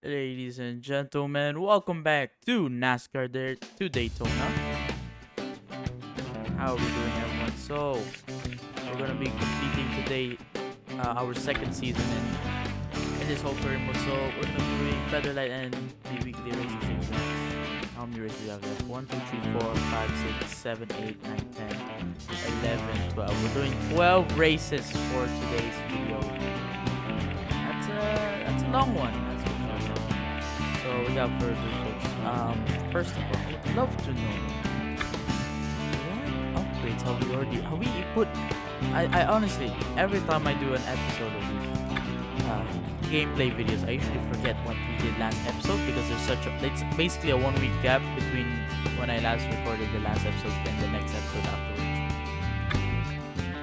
Ladies and gentlemen, welcome back to NASCAR there to Daytona. How are we doing, everyone? So, we're gonna be completing today our second season in this whole career mode. So, we're gonna be doing Featherlight and the weekly racing series. How many races do we have left? 1, 2, 3, 4, 5, 6, 7, 8, 9, 10, 11, 12. We're doing 12 races for today's video. That's a long one. So without further ado, folks, first of all, I would love to know what upgrades have we put. I honestly, every time I do an episode of these gameplay videos, I usually forget what we did last episode because it's basically a 1 week gap between when I last recorded the last episode and the next episode afterwards.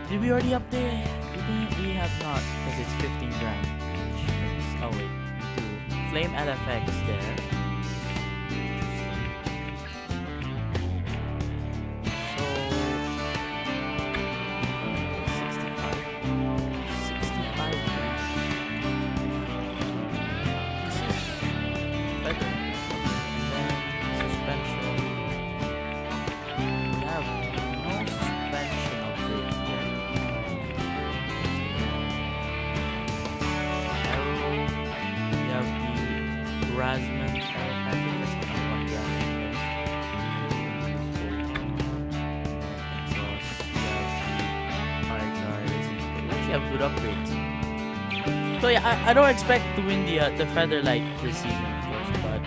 Did we already update? We have not, because it's 15 grand. Oh wait. Flame LFX there. So 65. This is better. And then suspension. We have no suspension upgrades yet. We have the Rasmus, I think that's the number one Rasmus. Exhaust, we actually have good upgrades. So yeah, I don't expect to win the Featherlight this season, of course, but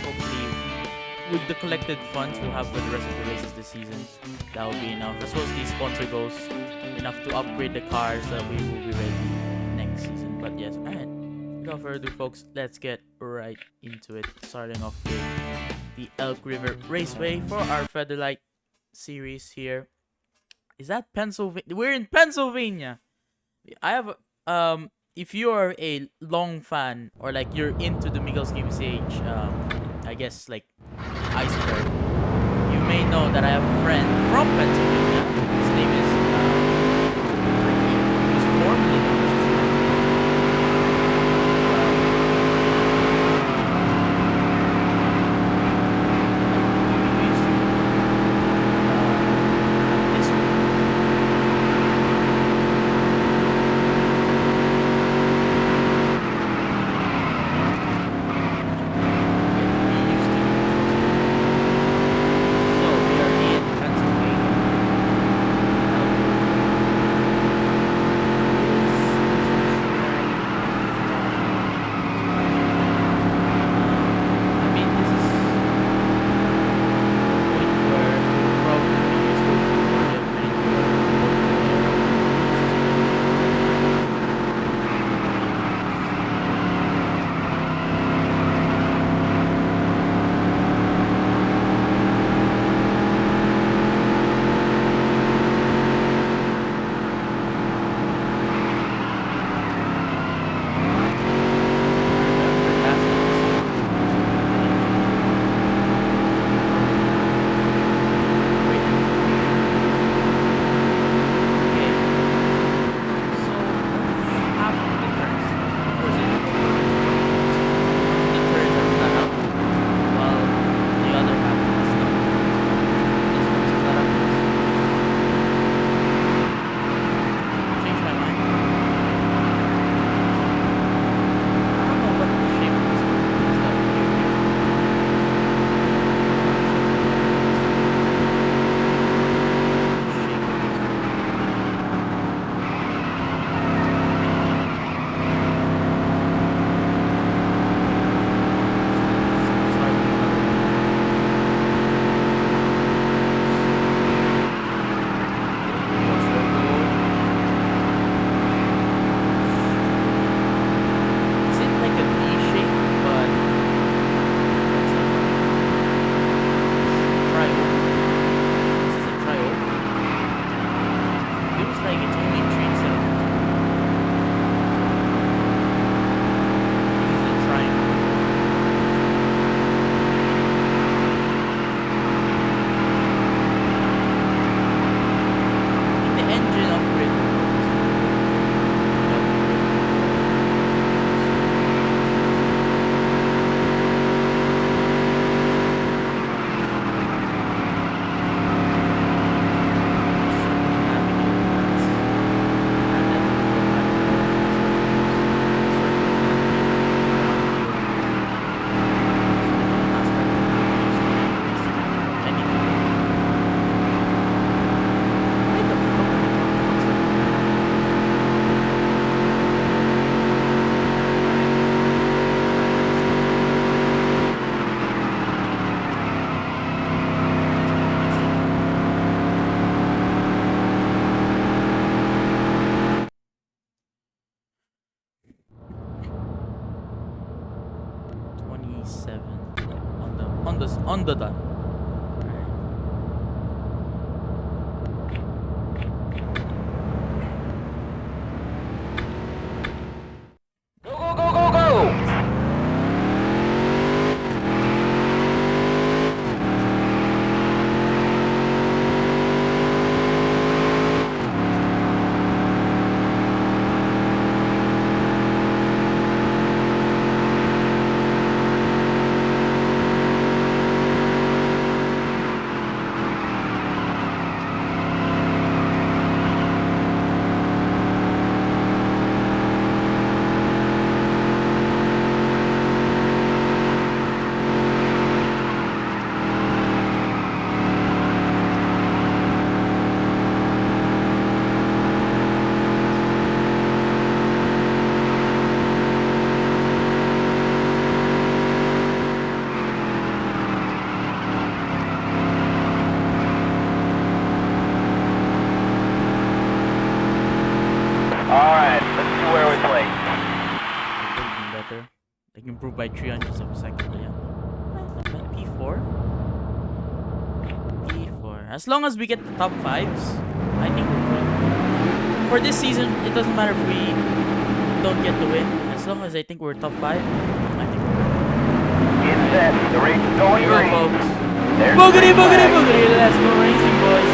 hopefully with the collected funds we'll have for the rest of the races this season, that will be enough. As well as the sponsor goes, enough to upgrade the cars that we will be ready next season. But yes, alright. Without further ado, folks, let's get right into it. Starting off with the Elk River Raceway for our Featherlight series here. Is that Pennsylvania? We're in Pennsylvania. I have if you are a long fan or like you're into the Miguelsgamingch, I guess like iceberg, you may know that I have a friend from Pennsylvania. His name is he's formerly 27 on the dot. Like improved by 300ths of a second. Yeah. P4. P4. As long as we get the top 5s, I think we're good. For this season, it doesn't matter if we don't get the win. As long as I think we're top 5, I think we're good. Get set. The race is going green. Folks. Boogity, boogity, boogity. Let's go racing, boys.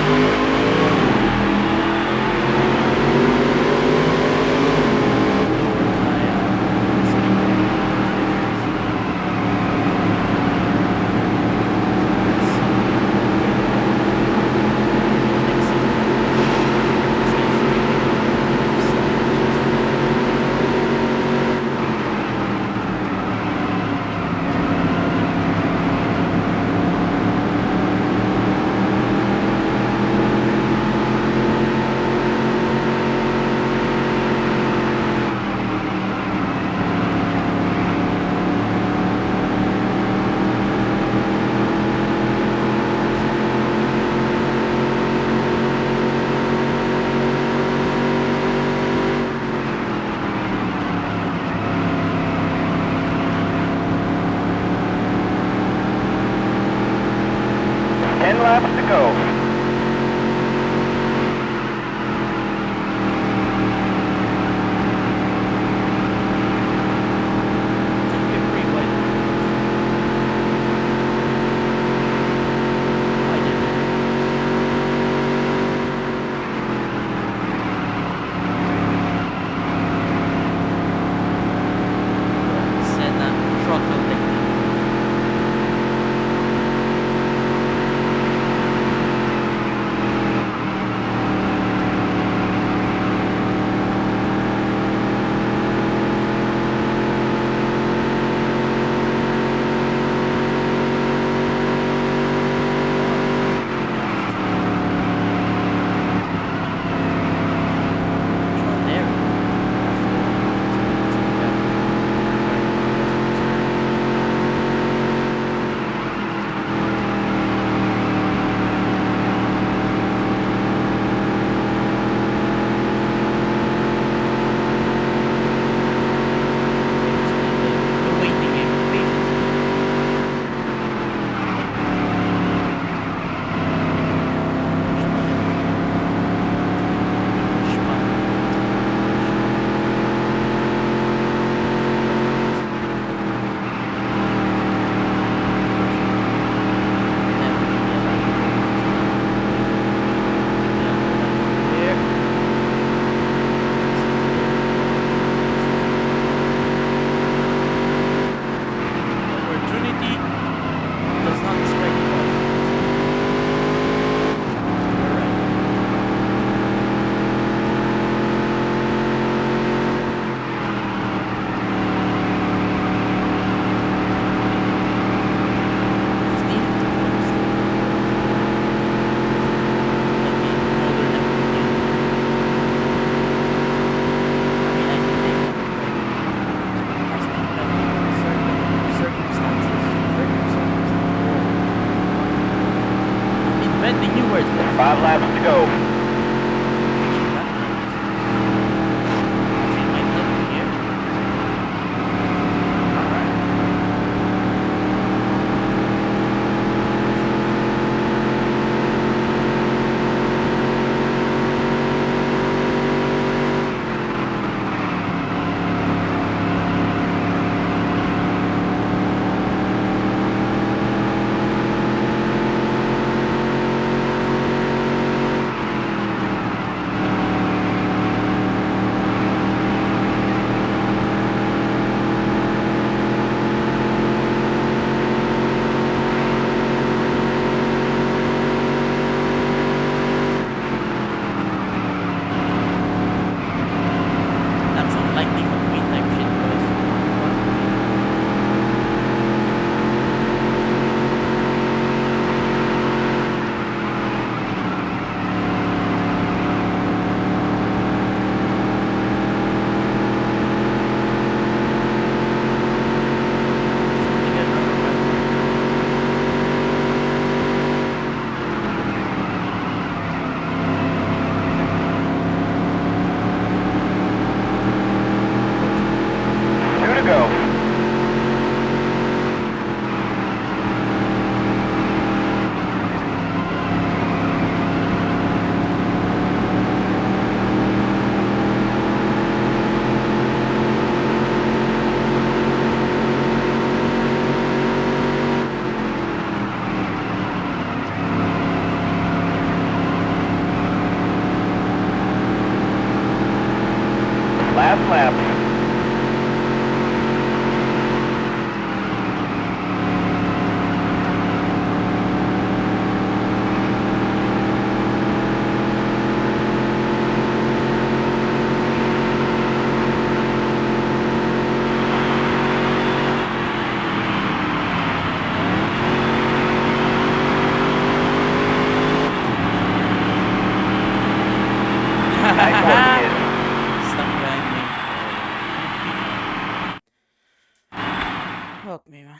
Fuck me, man.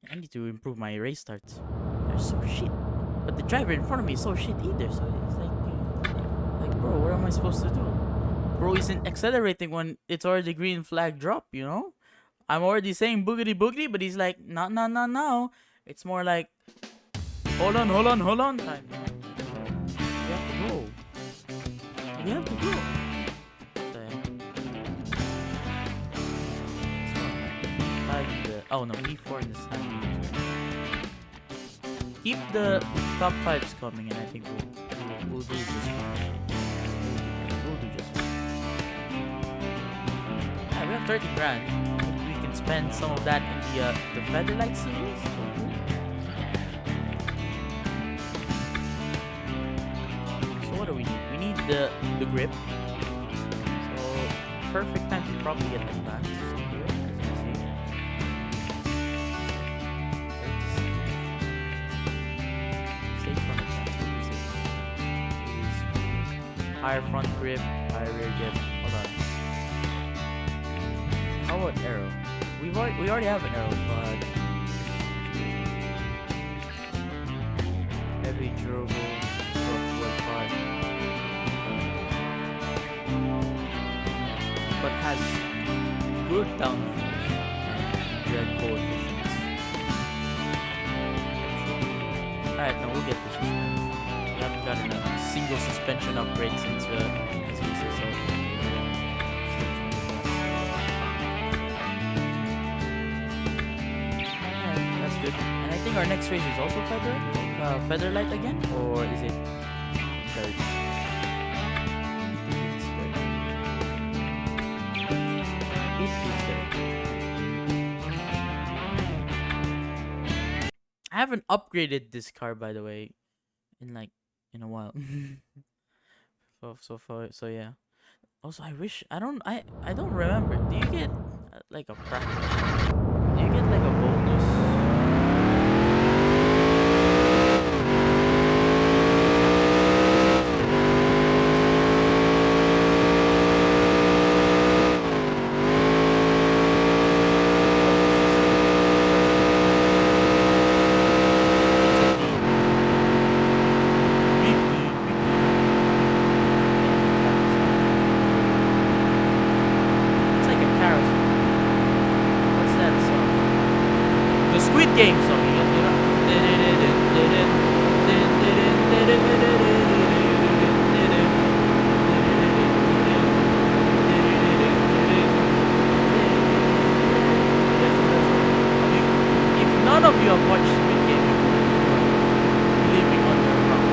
I need to improve my race starts. They're so shit. But the driver in front of me is so shit either. So it's like, bro, what am I supposed to do? Bro isn't accelerating when it's already green flag drop, you know? I'm already saying boogity boogity, but he's like, no. It's more like, hold on time. We have to go. We have to go. So, yeah. Oh no, P4 in the sand. Keep the top 5s coming, and I think we'll do just fine. We'll do just fine. Yeah, we have 30 grand. We can spend some of that in the Featherlight series. So what do we need? We need the grip. So perfect time to probably get advanced. Higher front grip, higher rear grip. Hold on. How about arrow? We already have an arrow, but heavy, durable, soft part, but has good downforce and drag coefficients. Alright, now we'll get this one. We haven't gotten a single suspension upgrade since CS2, so yeah, that's good. And I think our next race is also Featherlight again, or is it third? It is third. I haven't upgraded this car, by the way, in a while. So yeah. Also, I don't remember. Do you get like a practice? Do you get like a bonus? Game song, you know. If none of you have watched Squid Game before, living under a rock.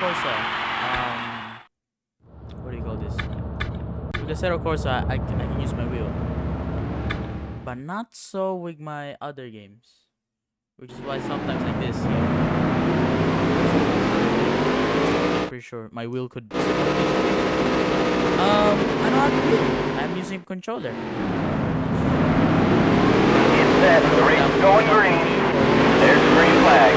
Corsa, what do you call this? With Assetto Corsa, I can use my wheel, but not so with my other games, which is why sometimes like this, you know, I'm pretty sure my wheel could. I don't have the wheel. I'm using controller. It's set. The race is going green. There's the green flag.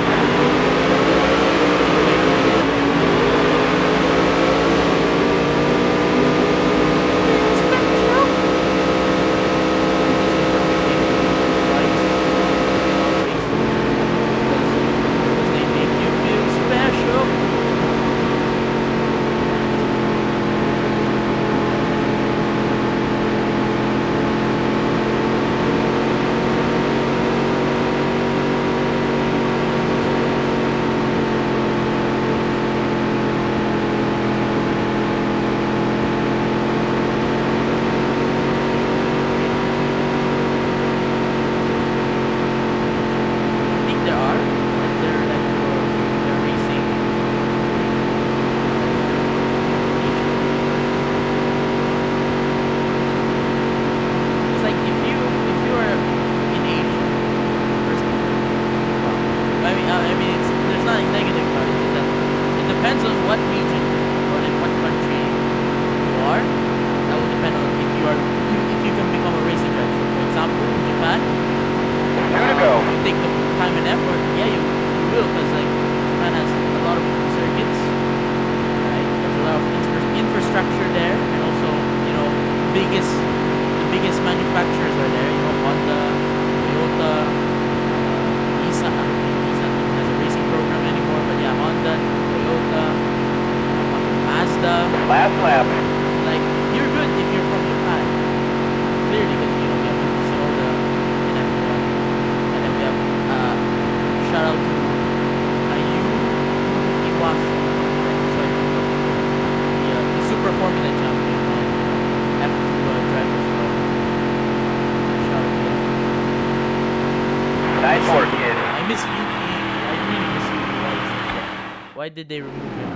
Why did they remove him?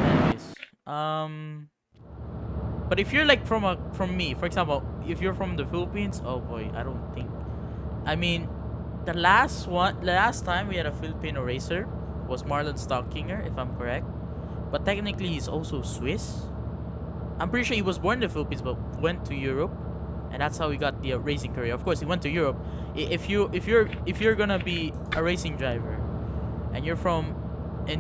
Anyways, but if you're like from me, for example, if you're from the Philippines, oh boy, I don't think. I mean, the last time we had a Filipino racer was Marlon Stockinger, if I'm correct. But technically, he's also Swiss. I'm pretty sure he was born in the Philippines, but went to Europe, and that's how he got the racing career. Of course, he went to Europe. If you're gonna be a racing driver, and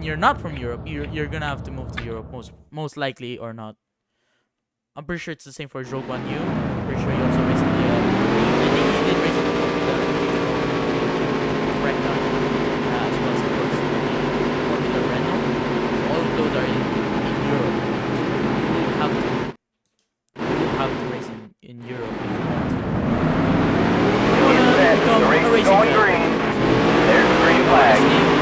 you're not from Europe, you're gonna have to move to Europe most likely or not. I'm pretty sure it's the same for Zhou Guan Yu. I'm pretty sure he also raced the I think he did race the Recon, as well as of course the Formula Renault. All of those are in Europe. So you have to race in Europe if you want to. You wanna become a racing driver. Green. There's the green flag.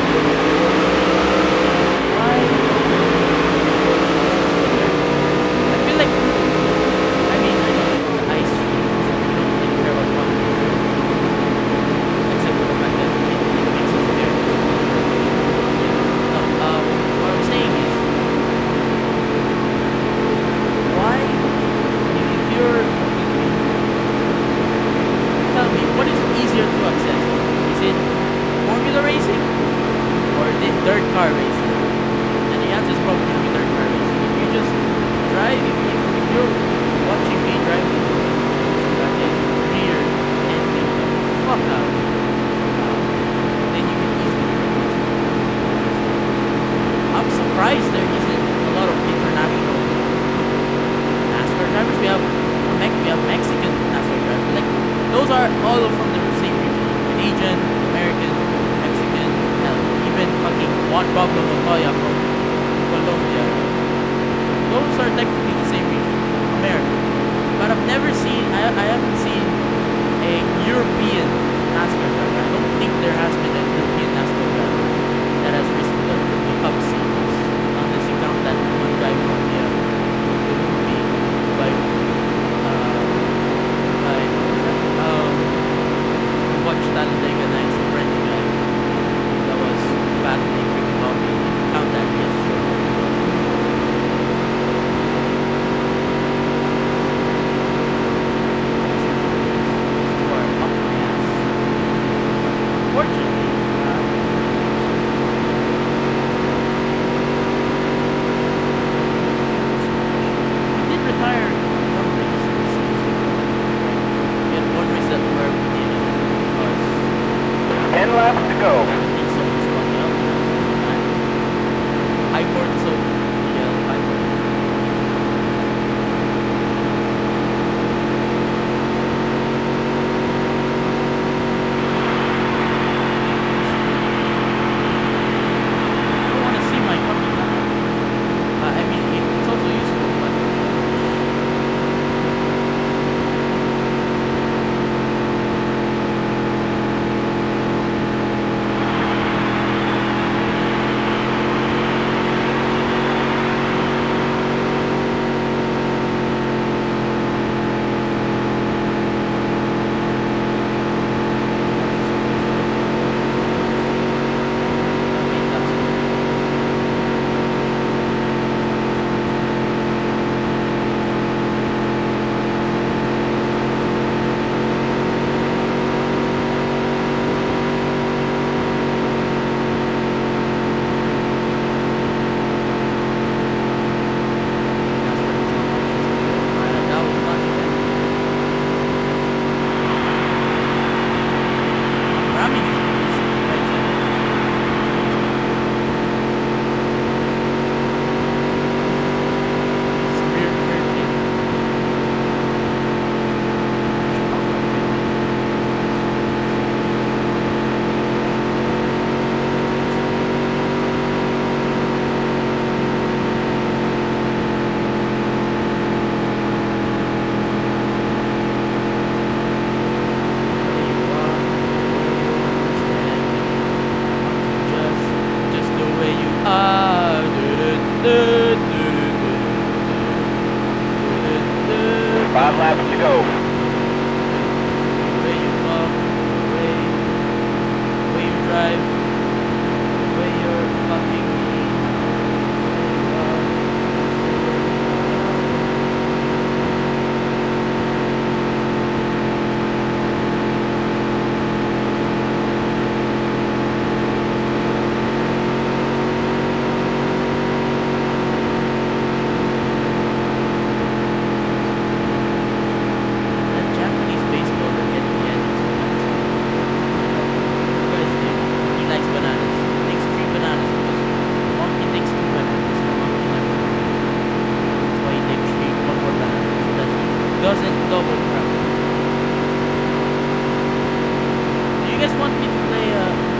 want me to play,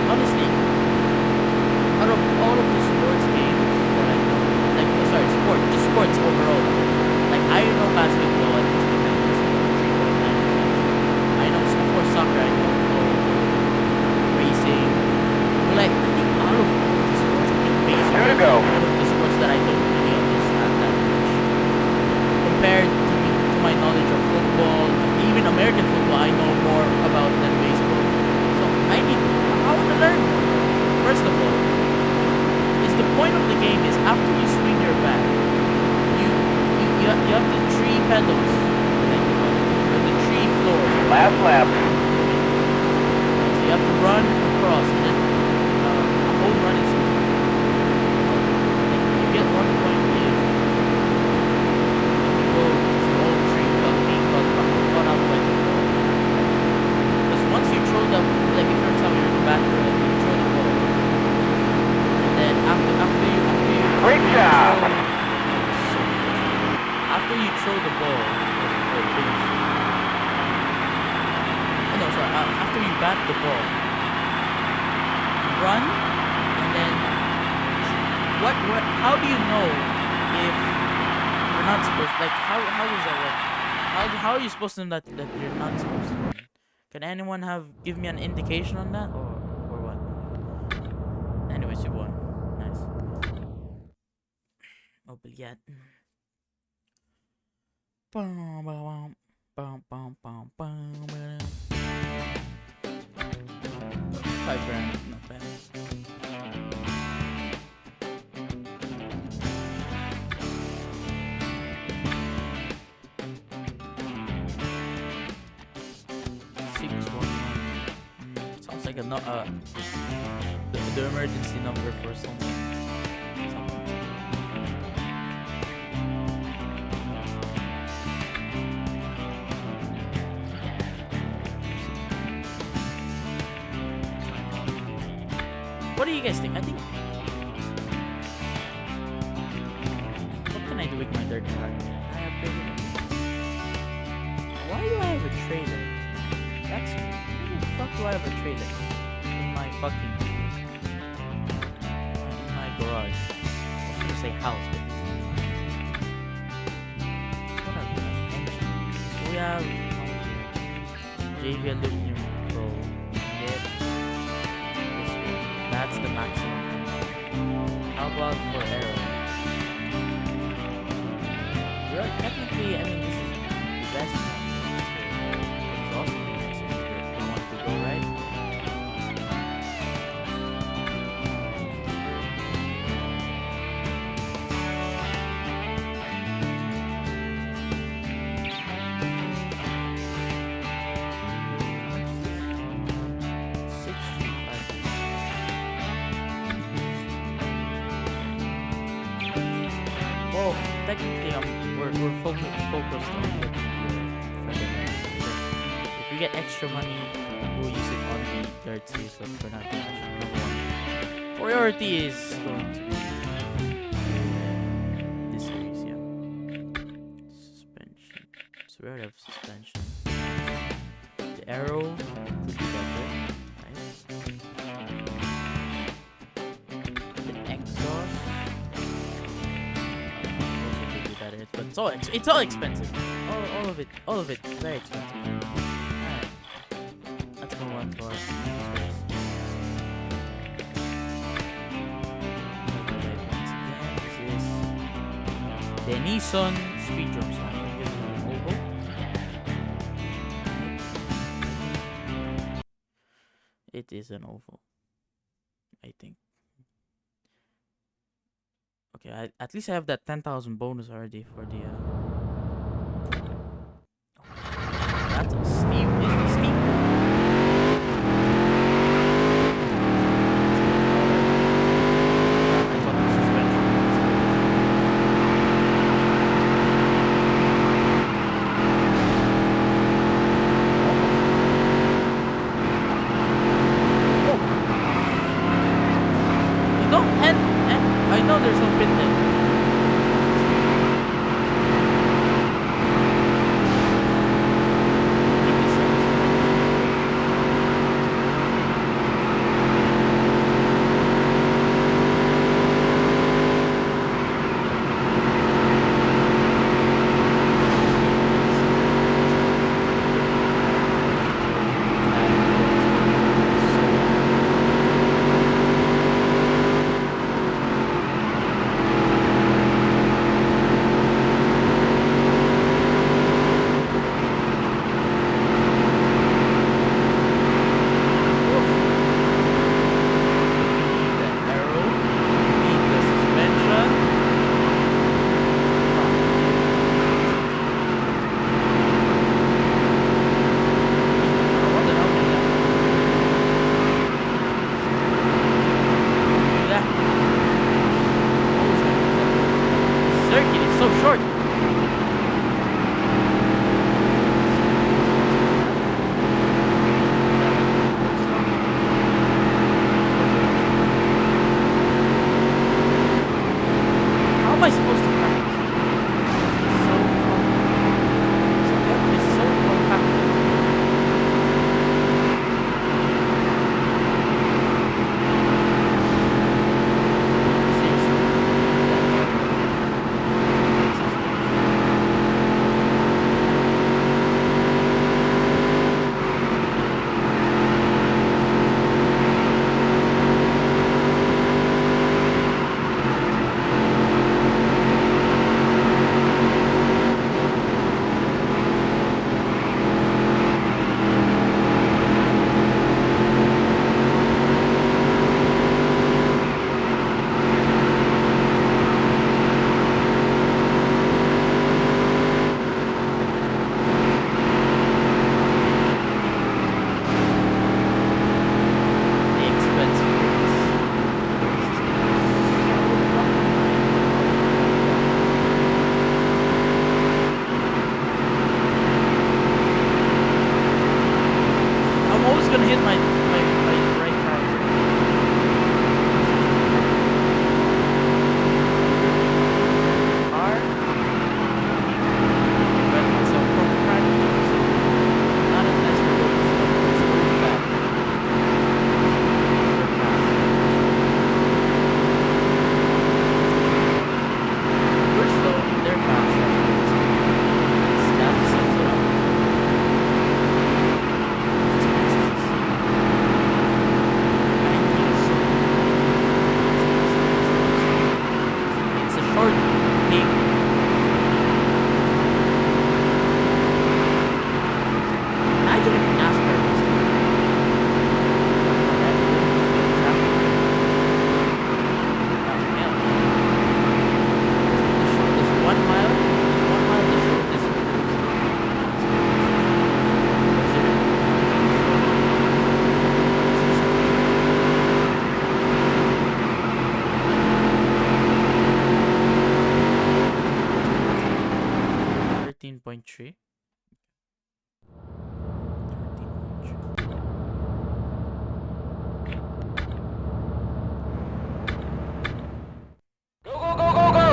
honestly, out of all of the sports games that I know, like, sorry, just sports overall. Like, I know basketball at least depends on 3.9. I know for soccer, I know racing. But like, I think out of all of the sports, I think basically Here to go. one of the sports that I don't really understand that much compared to my knowledge of football, even American football. I know more about than baseball. So I want to learn more. First of all, the point of the game is after you swing your bat, you have the three pedals, like the three floors. Last lap. So you have to run across, and then a home run is you get 1 point if you go through all three without being caught out by the ball. Because once you throw the, like if for example you're the batter, like you throw the ball. Then after you Great job. After you throw the ball, after you bat the ball, you run, and then what? How do you know if you're not supposed? Like how does that work? How are you supposed to know that you're not supposed to run? Can anyone give me an indication on that, or what? Anyways, you won. Nice. Obligat. $5,000, not bad. Sounds like the emergency number for something. What do you guys think? I think. What can I do with my dirt car? Why do I have a trailer? Why the fuck do I have a trailer in my garage? I was gonna say house, but we have JV Aluminum Pro. That's the maximum. How about for arrow? Well, technically, I mean, this is the best one. It's also the next one that you want to go, right? Technically, we're focused on getting the feather lights. If we get extra money, we'll use it on the dirt series, but for now, number one priority is going to be this series, yeah. Suspension. So we already have suspension. The arrow could be better, right? The exhaust. But it's all expensive. All of it, very expensive. Alright. Let's move on to our next race. This is the Nissan Speed Drum song. This is an oval. It is an oval, I think. Okay, at least I have that 10,000 bonus already for the. That's a steep. Is it steep? I got the suspension. Oh. You don't and I know there's no pit lane. gonna hit my right tire. Car. But it's a pro practice, so not unless the road is bad. They're fast. We're slow, they're fast. That sums it up. It's a short game. Imagine if NASCAR was This 1 mile, the shortest. .3. Go, go, go, go, go!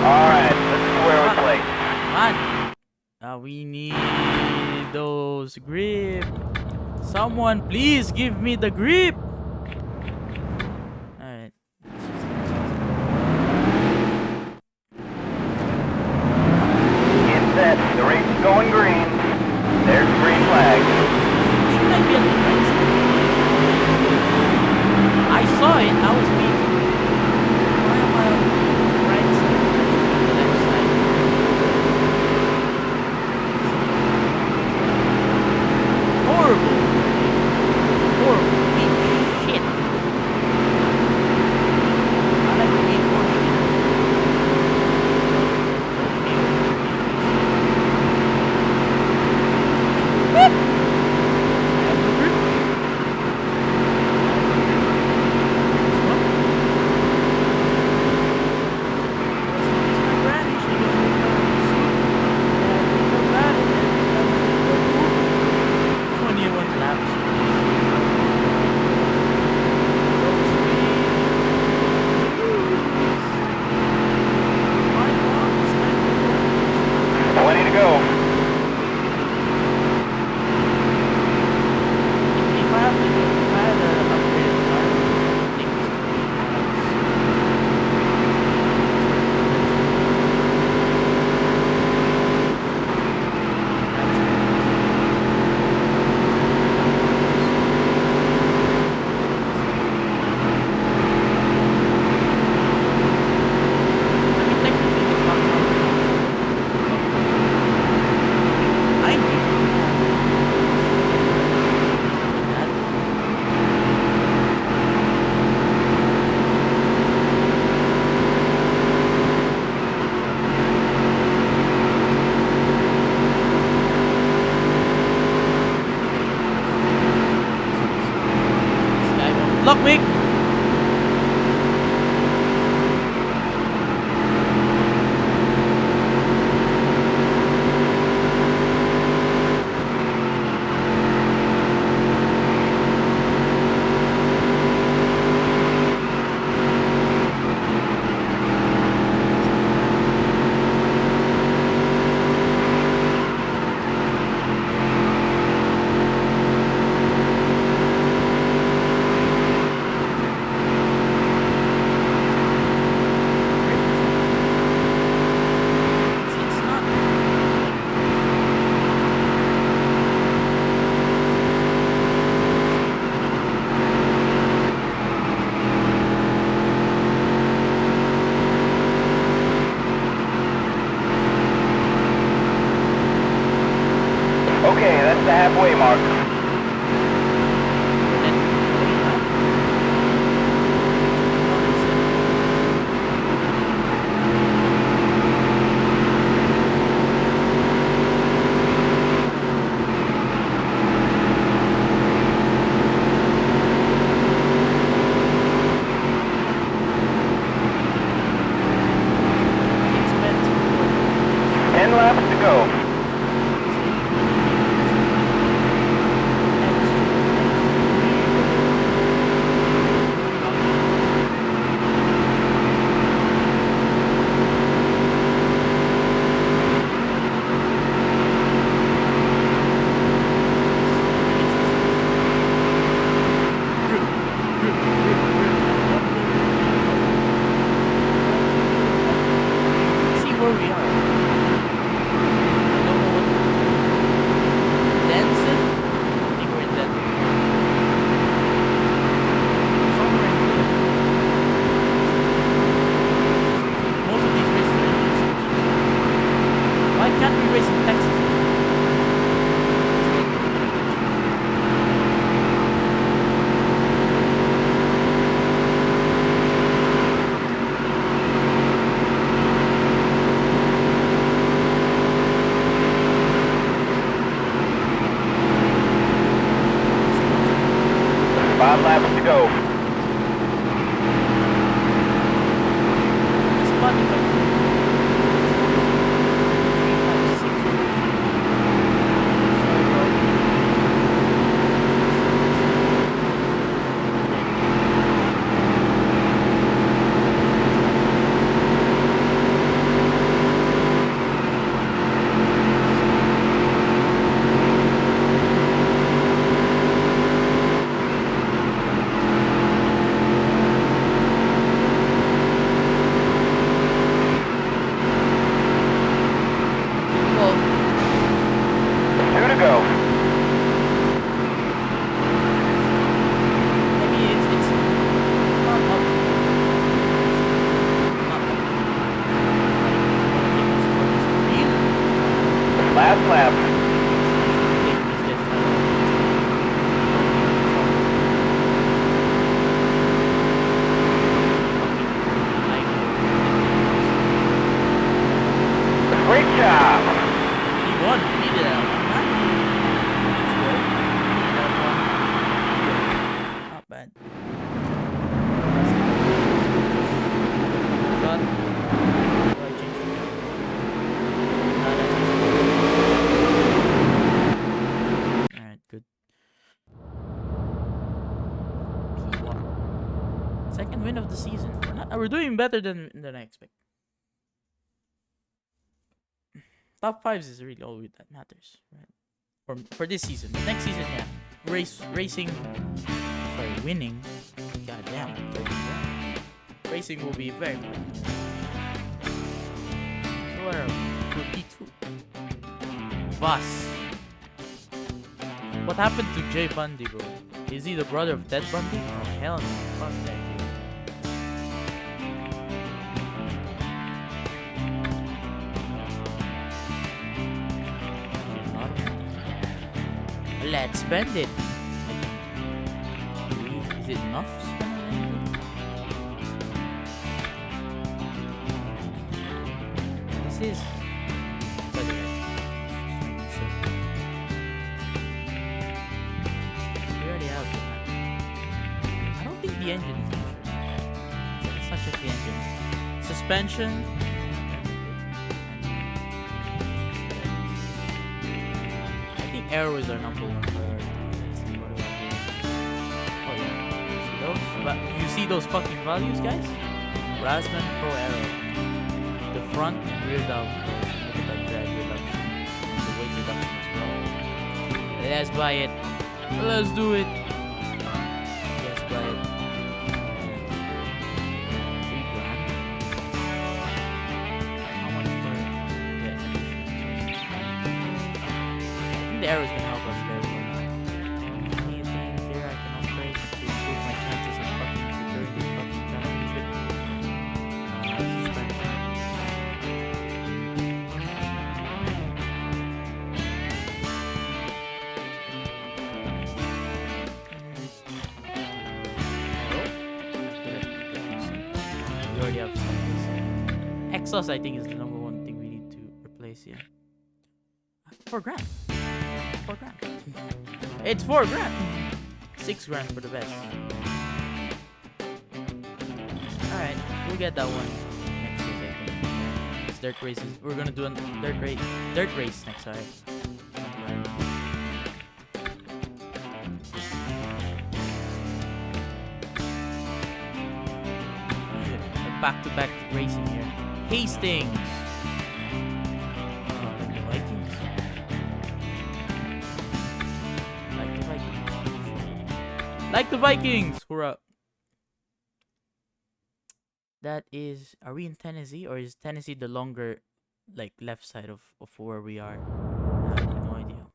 Alright, let's square with place. Man, we need those grip. Someone please give me the grip. Alright. Get set, the race is going green. There's the green flag. Shouldn't I be on the right side? I saw it, I was being. Why am I on the right side? The left side. Horrible. Horrible beach. Second win of the season. We're doing better than I expect. Top 5s is really all that matters, right? For this season. But next season, yeah. Winning. God damn. Racing will be very important. So where are we? We're P2. Voss. What happened to Jay Bundy, bro? Is he the brother of Ted Bundy? Oh, hell no. Fuck that dude. Let's spend it. Is it enough to spend it? This is... The engine is it's not just the engine. Suspension. I think aero is our number one priority. Let's see what do I do. Oh yeah. See those? But you see those fucking values, guys? Rasman Pro Aero. The front and rear valve. Look at that drag reduction. The weight reduction as well. Let's buy it. Let's do it. Let's buy it. The arrow is going to help us there. Anything here I can upgrade to improve my chances of fucking securing this fucking championship? Suspension. We already have something. Exhaust, I think, is the number one thing we need to replace here. $4,000. 4 grand. It's 4 grand. 6 grand for the best. Alright, we'll get that one next week, I think. It's dirt races. We're gonna do a dirt race next time. Back-to-back racing here. Hastings. Like the Vikings! Hurrah! That is... Are we in Tennessee? Or is Tennessee the longer, like, left side of where we are? I have no idea.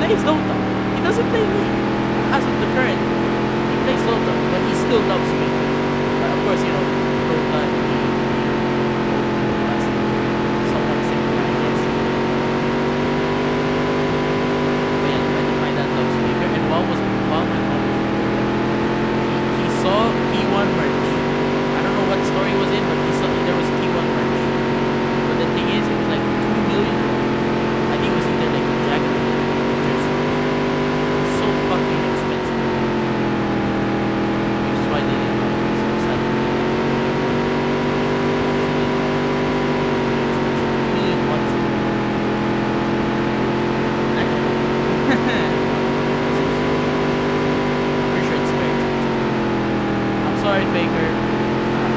plays Dota. He doesn't play League as of the current. He plays Dota, but he still loves me. Of course, you know, Dota, somewhat similar, I guess. But yeah, my dad loves Faker. And while my mom was he saw P1 merch. I don't know what store he was in, but he saw there was P1 merch. But the thing is, it was like 2 million. I think it was either like a jacket or jersey. So fucking expensive. sorry, Faker.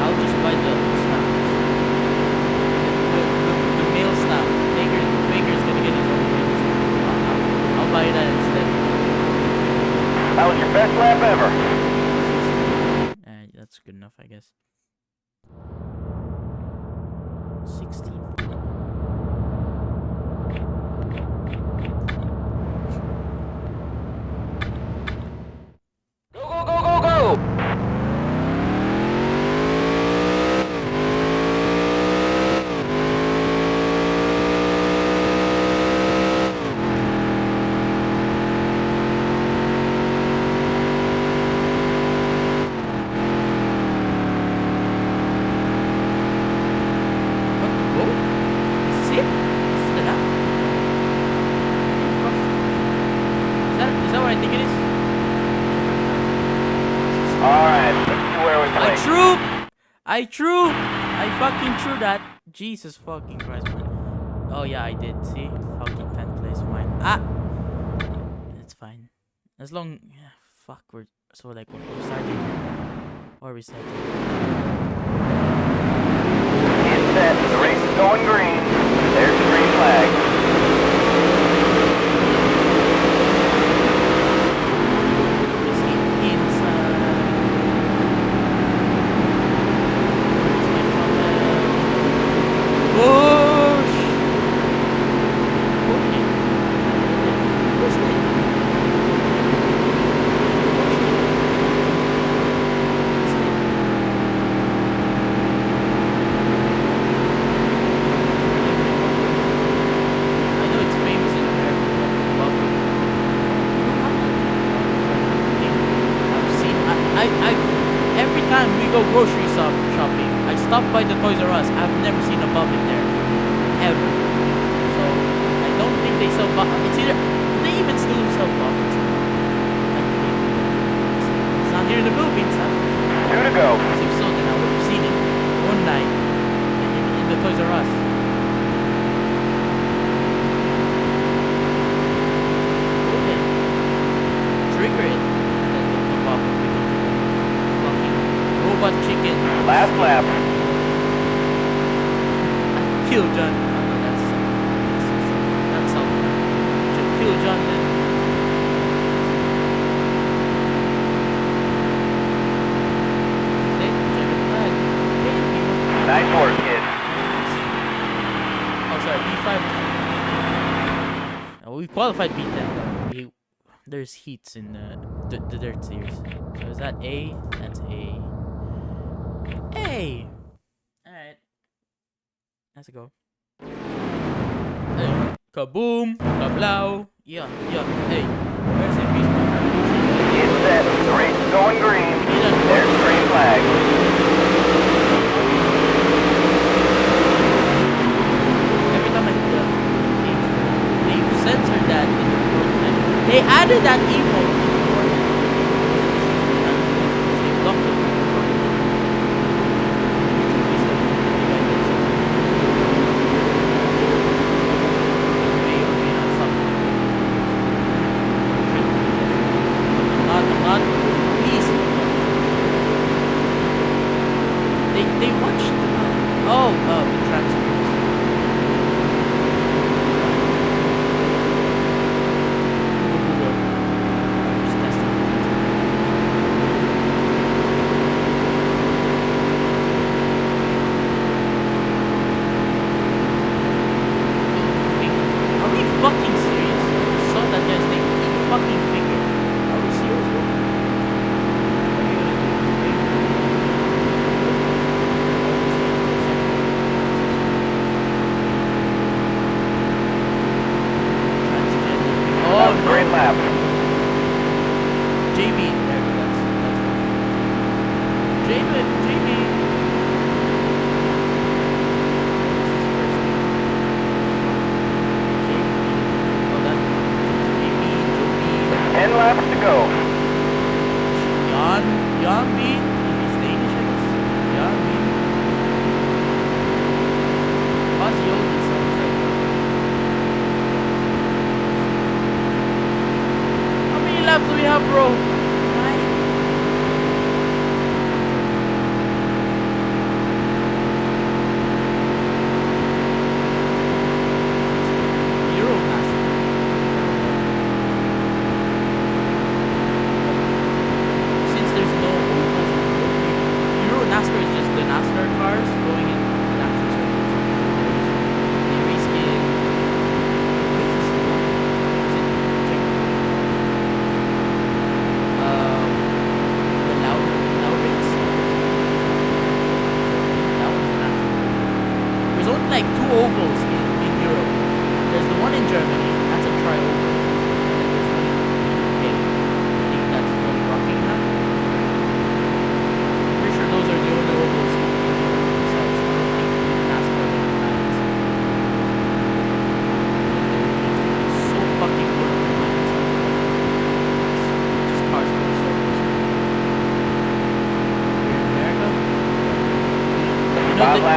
I'll just buy the stamps. The mail stamp. Faker's gonna get his own mail stamp. I'll buy that instead. That was your best lap ever. That's good enough, I guess. 16. Go, go, go, go, go! I fucking threw that. Jesus fucking Christ, man. Oh yeah, I did. See? Fucking 10th place, fine. It's fine. As long... Yeah, fuck, we're... So like, we're starting... Or are we starting? Get set. The race is going green. There's the green flag. Grocery shopping. I stopped by the Toys R Us. I've never seen a bobbin there. Ever. So, I don't think they sell bobbins. It's either... Do they even still sell bobbins? It's not here in the Philippines, huh? 2 to go. So if so, then I would have seen it one night in the Toys R Us. Okay. Trigger it. And then the bobbin becomes fucking... Robot chicken. Last lap. Kill John. Oh, no, that's something. Kill John then. Okay, check the flag. Okay, nice work, kid. Oh, sorry, B5. Oh, we qualified B10. There's heats in the dirt series. So is that A? That's A. Hey! Alright. Let's go. Hey. Kaboom! Kablow! Yeah, hey. Where's the beast? Get set. The race is going green. There's the green flag. Every time I hit they've censored that in the Fortnite. They added that emote in the Fortnite. They blocked it. They watched the transcripts. Just testing. Are we fucking serious? I saw that guy's name. Fucking finger. Are we serious, bro? Great lap. JB, there, that's JB. Oh, that's JB. 10 laps to go. Jan Bean, if he's Danish, I guess. Jan Bean. Fuzzy oldie sounds like. How many laps do we have, bro? 9. like 2 ovals in Europe. There's the one in Germany, that's a tri-oval. And then there's one in the UK. I think that's called Rockingham. I'm pretty sure those are the only ovals in Europe besides NASCAR and Lions. It's so fucking good for Microsoft. Just cars go in circles. Here in America,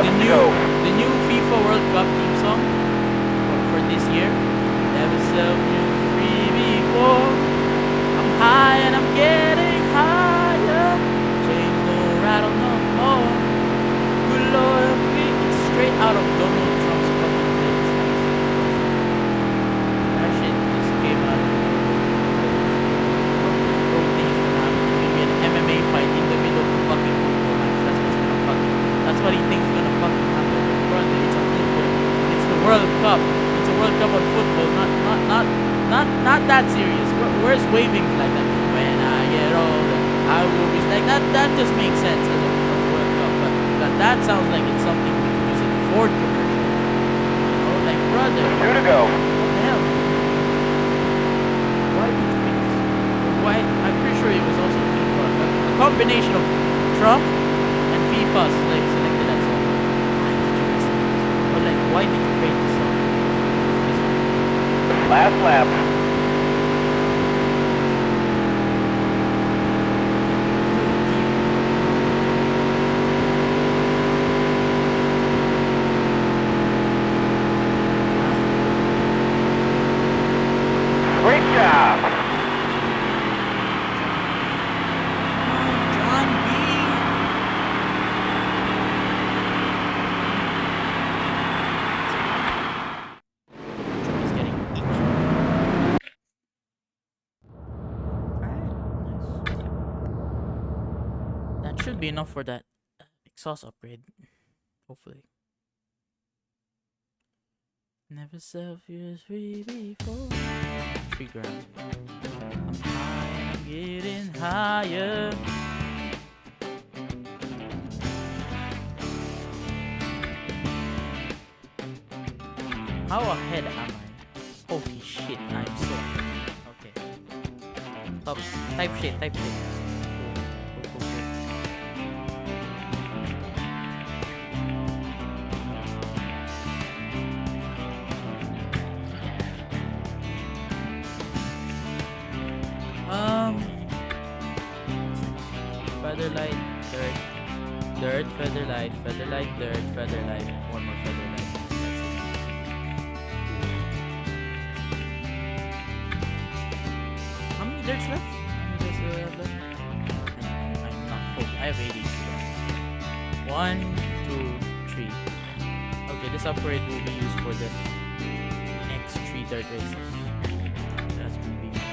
you know the new FIFA World Cup theme song for this year? Never felt free before. I'm high and I'm getting higher. Chains don't rattle no more. Good Lord, it's straight out of Donald Trump's fucking face. That shit just came out of bro things gonna happen. There's gonna be an MMA fight in the middle of the fucking football match. That's what he thinks is gonna fucking happen. Bro, it's a football. It's the World Cup. It's a World Cup of football. Not that serious. Where's waving like that? When I get older, I will be like that. That just makes sense as a World Cup. But that sounds like it's something we could use in a Ford commercial. You know, like brother. 2 to go. What the hell? Why did you pick this? Why? I'm pretty sure it was also FIFA. A combination of Trump and FIFA selected that song. Why did you listen to this? Or like, why did you create this song? Last lap. Great job. John B. He's getting itchy. Alright, nice. That should be enough for that exhaust upgrade. Hopefully. Never self-use free before. 3 grand. I'm high, I'm getting higher. How ahead am I? Holy shit, I'm so ahead. Okay. Top, type shit. Cool. Featherlight, dirt, featherlight, dirt, featherlight, one more featherlight. How many dirts left? How many dirts do I have left? I'm not full. I have 80. 1, 2, 3. Okay, this upgrade will be used for the next 3 dirt races. That's gonna be fun.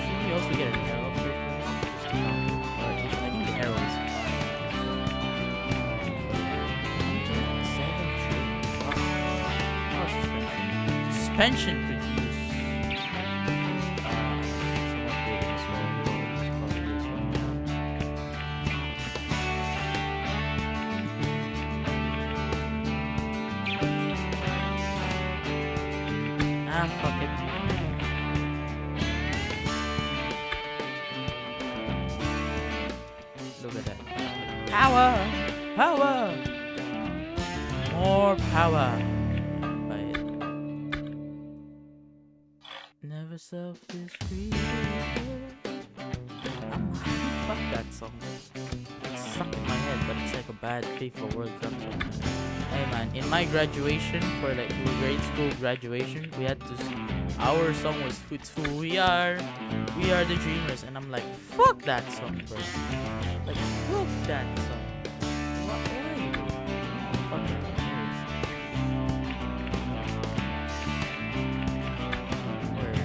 Should we also get an arrow up here first? Just to count. Alright, I think the arrow is fine. 7 tree. Suspension could use some upgrading as well. Probably as well. Fuck it. Look at that. Power! More power. Buy it. Never self-is free. Fuck that song. It's stuck in my head, but it's like a bad FIFA World Cup song. Hey man, in my graduation, for like grade school graduation, we had to sing. Our song was "It's Who We Are the Dreamers," and I'm like, fuck that song, bro. Like, fuck that song. Why? Oh, fuck it. Where?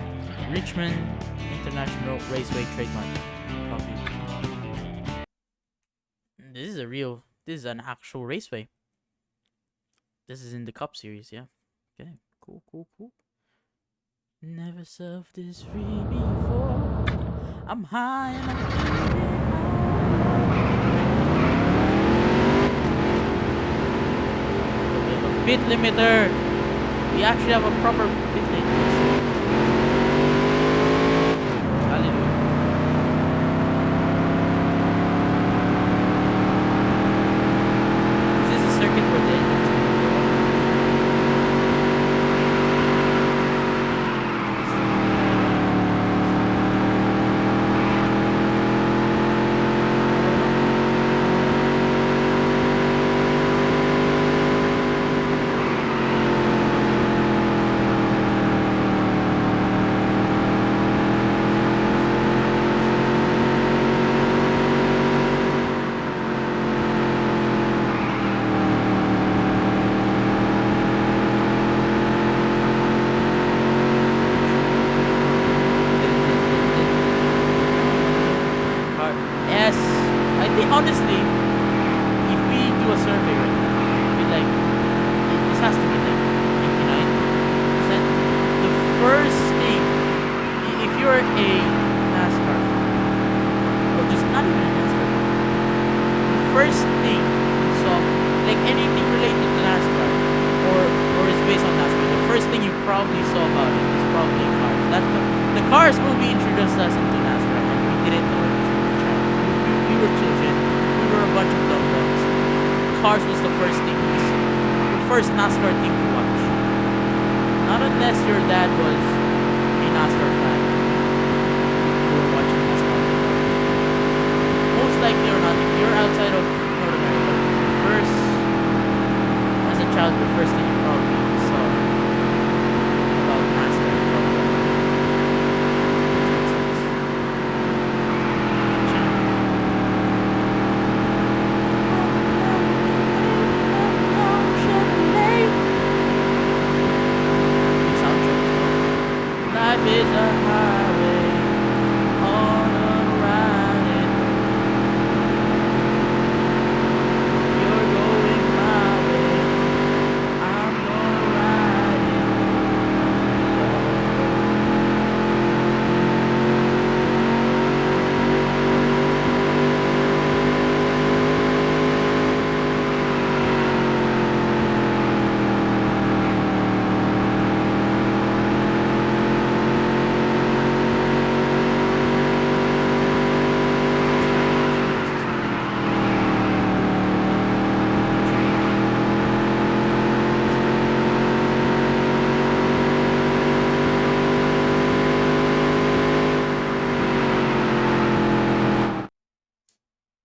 Richmond International Raceway trademark. Copy. This is an actual raceway. This is in the Cup Series, yeah. Okay, cool. Never felt this free before. I'm high and I'm feeling high. Bit limiter. We actually have a proper bit limiter. Hallelujah. Is this a circuit for the engine? Honestly, if we do a survey right now, I feel like this has to be like 99%. The first thing, if you're a NASCAR fan, or just not even a NASCAR fan, the first thing you saw, like anything related to NASCAR, or is based on NASCAR, the first thing you probably saw about it is probably Cars. The Cars movie introduced us into NASCAR, and we didn't know it was a child. We were children. We were a bunch of dum-dums. Cars was the first thing we saw. The first NASCAR thing we watched. Not unless your dad was a NASCAR fan. You were watching NASCAR. Most likely or not, if you're outside of North America, as a child, the first thing you probably saw about NASCAR is probably is a highway on a riding. You're going my way, I'm gonna ride it.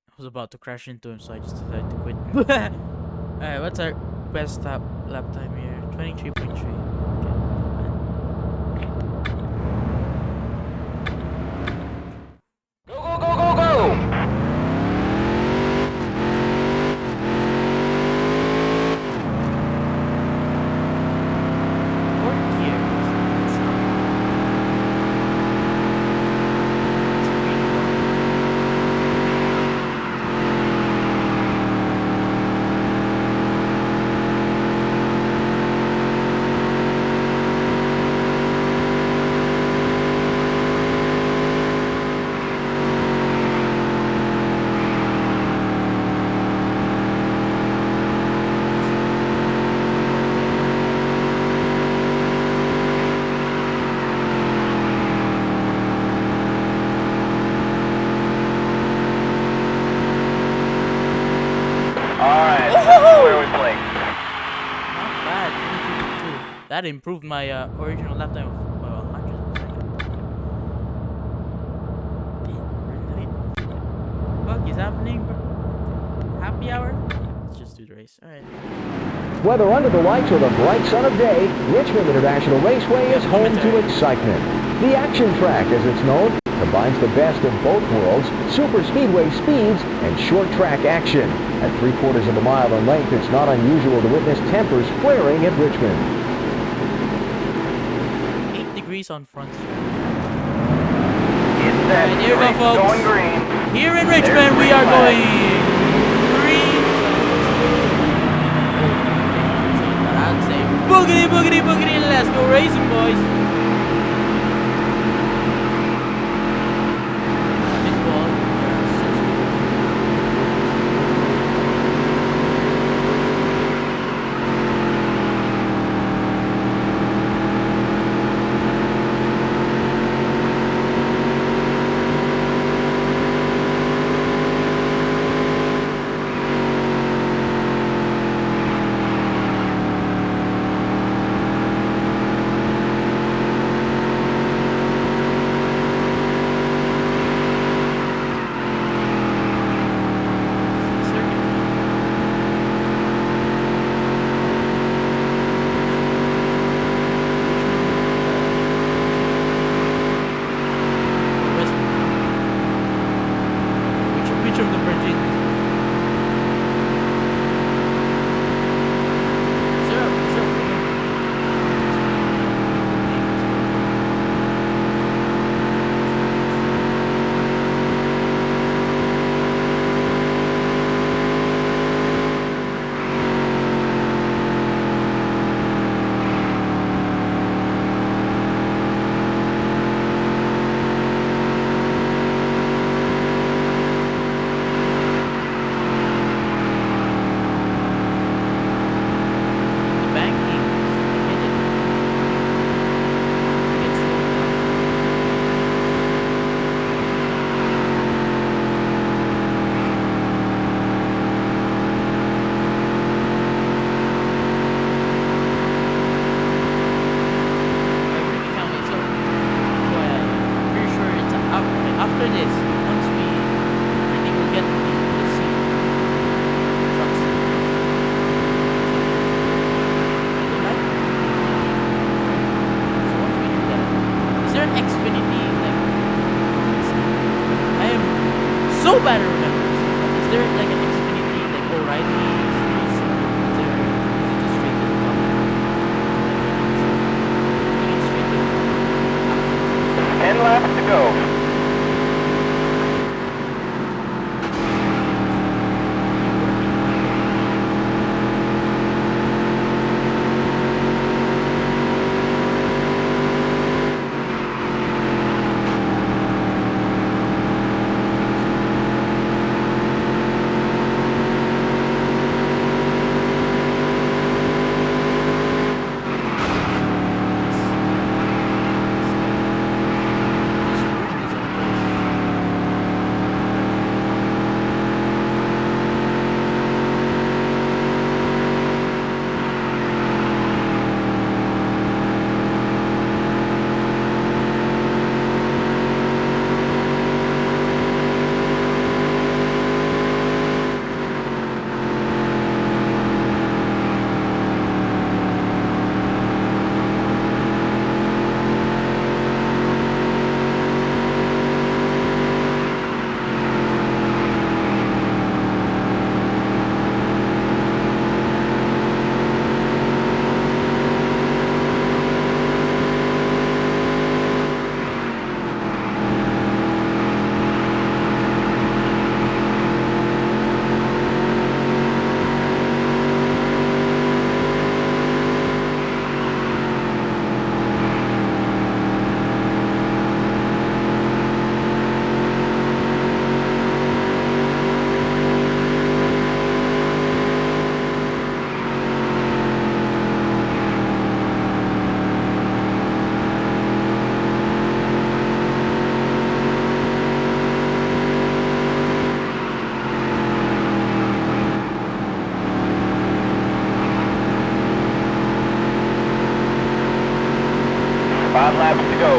I was about to crash into him, so I just decided to quit. Alright, what's our best lap time here? 23.3. Go, go, go, go, go! That improved my original lap time of 100%. What is happening, bro? Happy hour? Let's just do the race. Alright. Whether under the lights or the bright sun of day, Richmond International Raceway is home to excitement. The action track, as it's known, combines the best of both worlds, super speedway speeds and short track action. At 3/4 of a mile in length, it's not unusual to witness tempers flaring at Richmond. 8 degrees on front stretch. And here we go, folks. Going green. Here in Richmond, we are going green. I'd say boogity, boogity, boogity. Let's go racing, boys. nobody remembers. Is there like an Xfinity, like O'Reilly series? Is it just straight to the top? I think it's straight to the top. 10 laps to go. Five laps to go.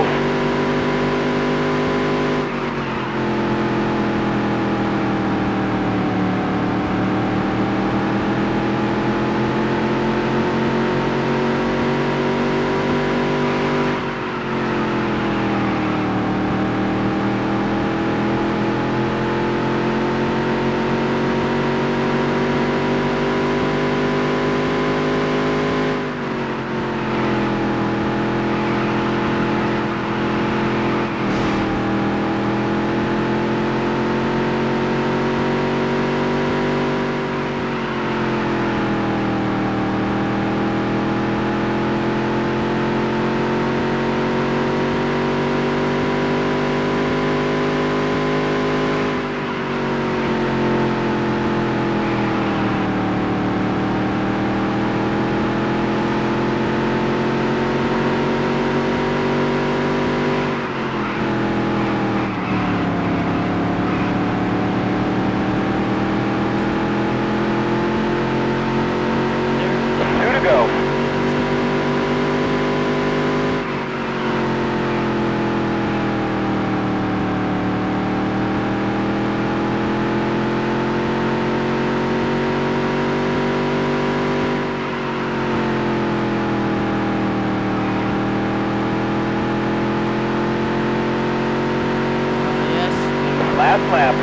Last lap.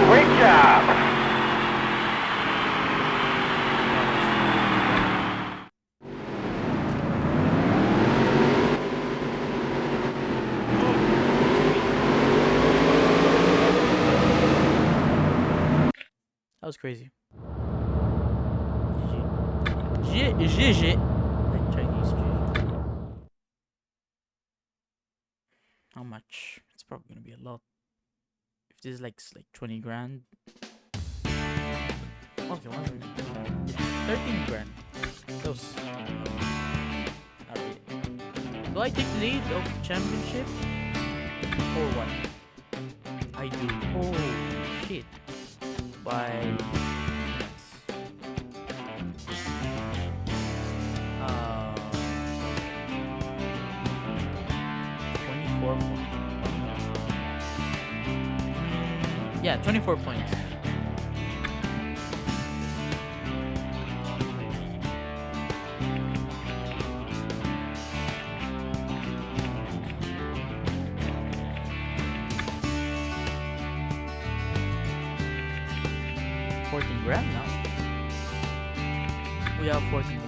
Great job. That was crazy. GG. Like Chinese GG. How much? It's probably gonna be a lot. If this is like 20 grand. Okay, 13 grand. Close. Not really. Do I take the lead of the championship? Or what? I do. Oh shit. By Yeah, 24 points. $14,000 now. We have $14,000.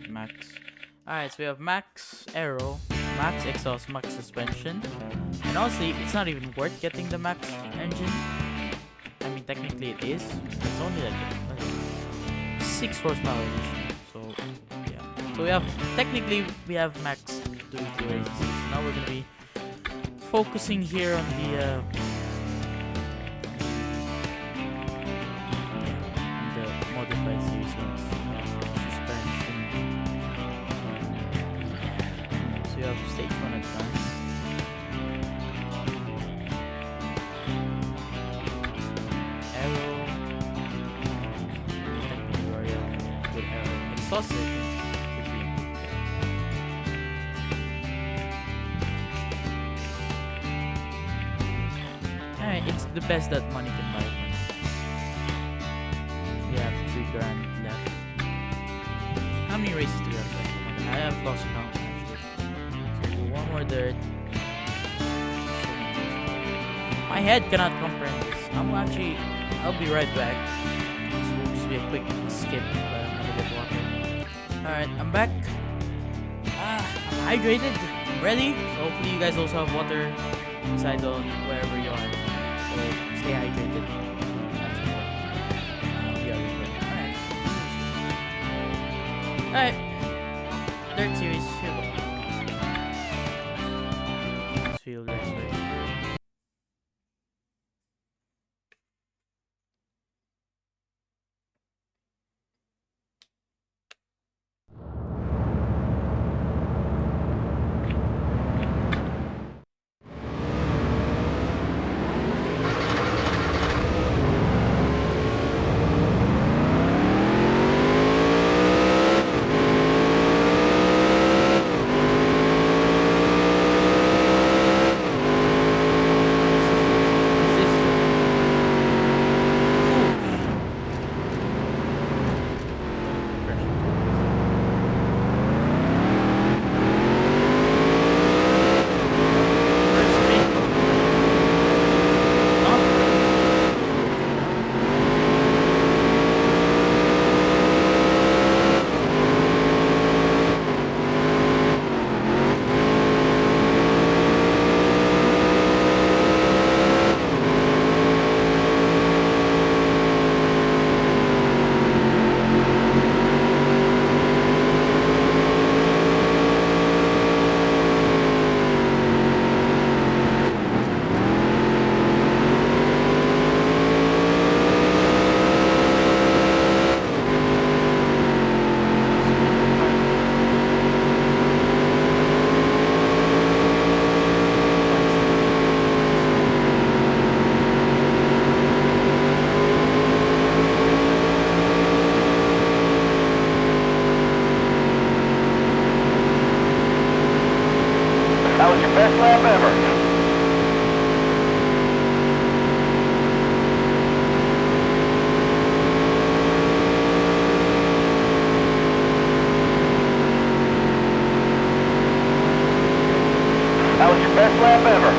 Max. Alright, so we have max aero, max exhaust, max suspension. And honestly, it's not even worth getting the max engine. I mean, technically it is. It's only like a 6 horsepower addition. So, yeah. So we have, technically, we have max 280 races. So now we're going to be focusing here on the modified series ones. So you have stage 1 advanced. Aero. Technically we already have good aero. Exhaust could be improved there. Alright, it's the best that money can buy for now. We have $3,000 left. How many races do we have left? I have lost count actually. So do one more dirt. My head cannot comprehend this. I'll be right back. This will just be a quick skip, but I'm gonna get water. Alright, I'm back. I'm hydrated. I'm ready. So hopefully you guys also have water inside on wherever you are. So stay hydrated. That's important. We are ready. Alright. Dirt series. Here we go. That was your best lap ever. That was your best lap ever.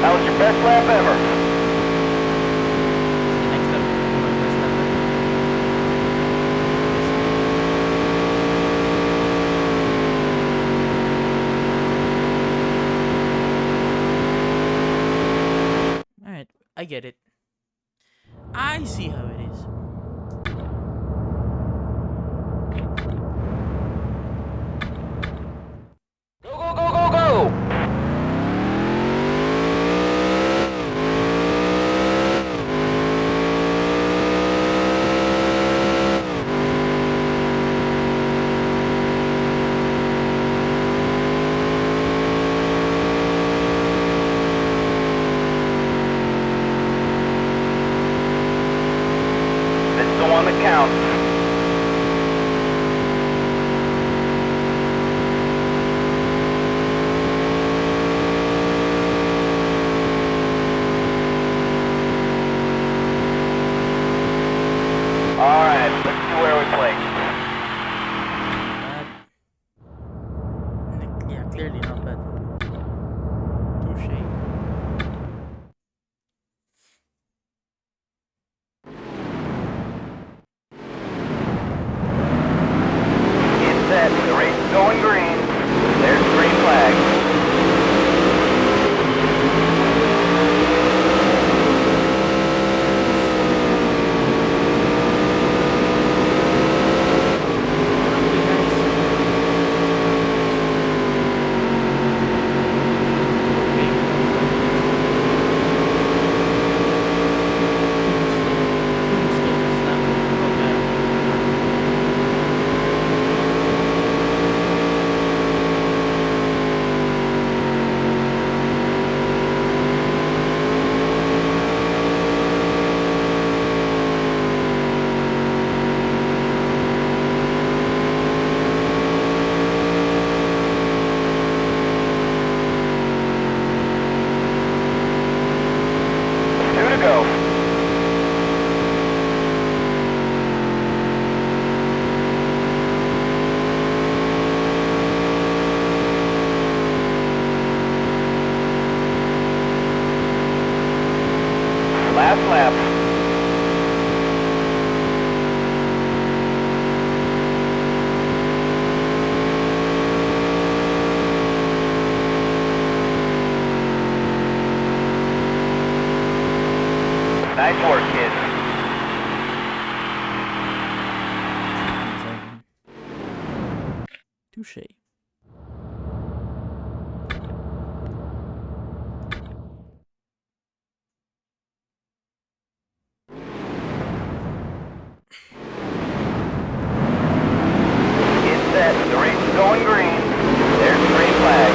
That was your best lap ever. Next up, my best lap ever. Alright, I get it. I see how it is. Go, go, go, go, go! This is the one that counts. All right, let's see where we place. Yeah, clearly not bad. Touche. Get set, the race is going green. There's the green flag. Two to go. Last lap. Nice work, kids. Touche. Get set, the race is going green. There's the green flag.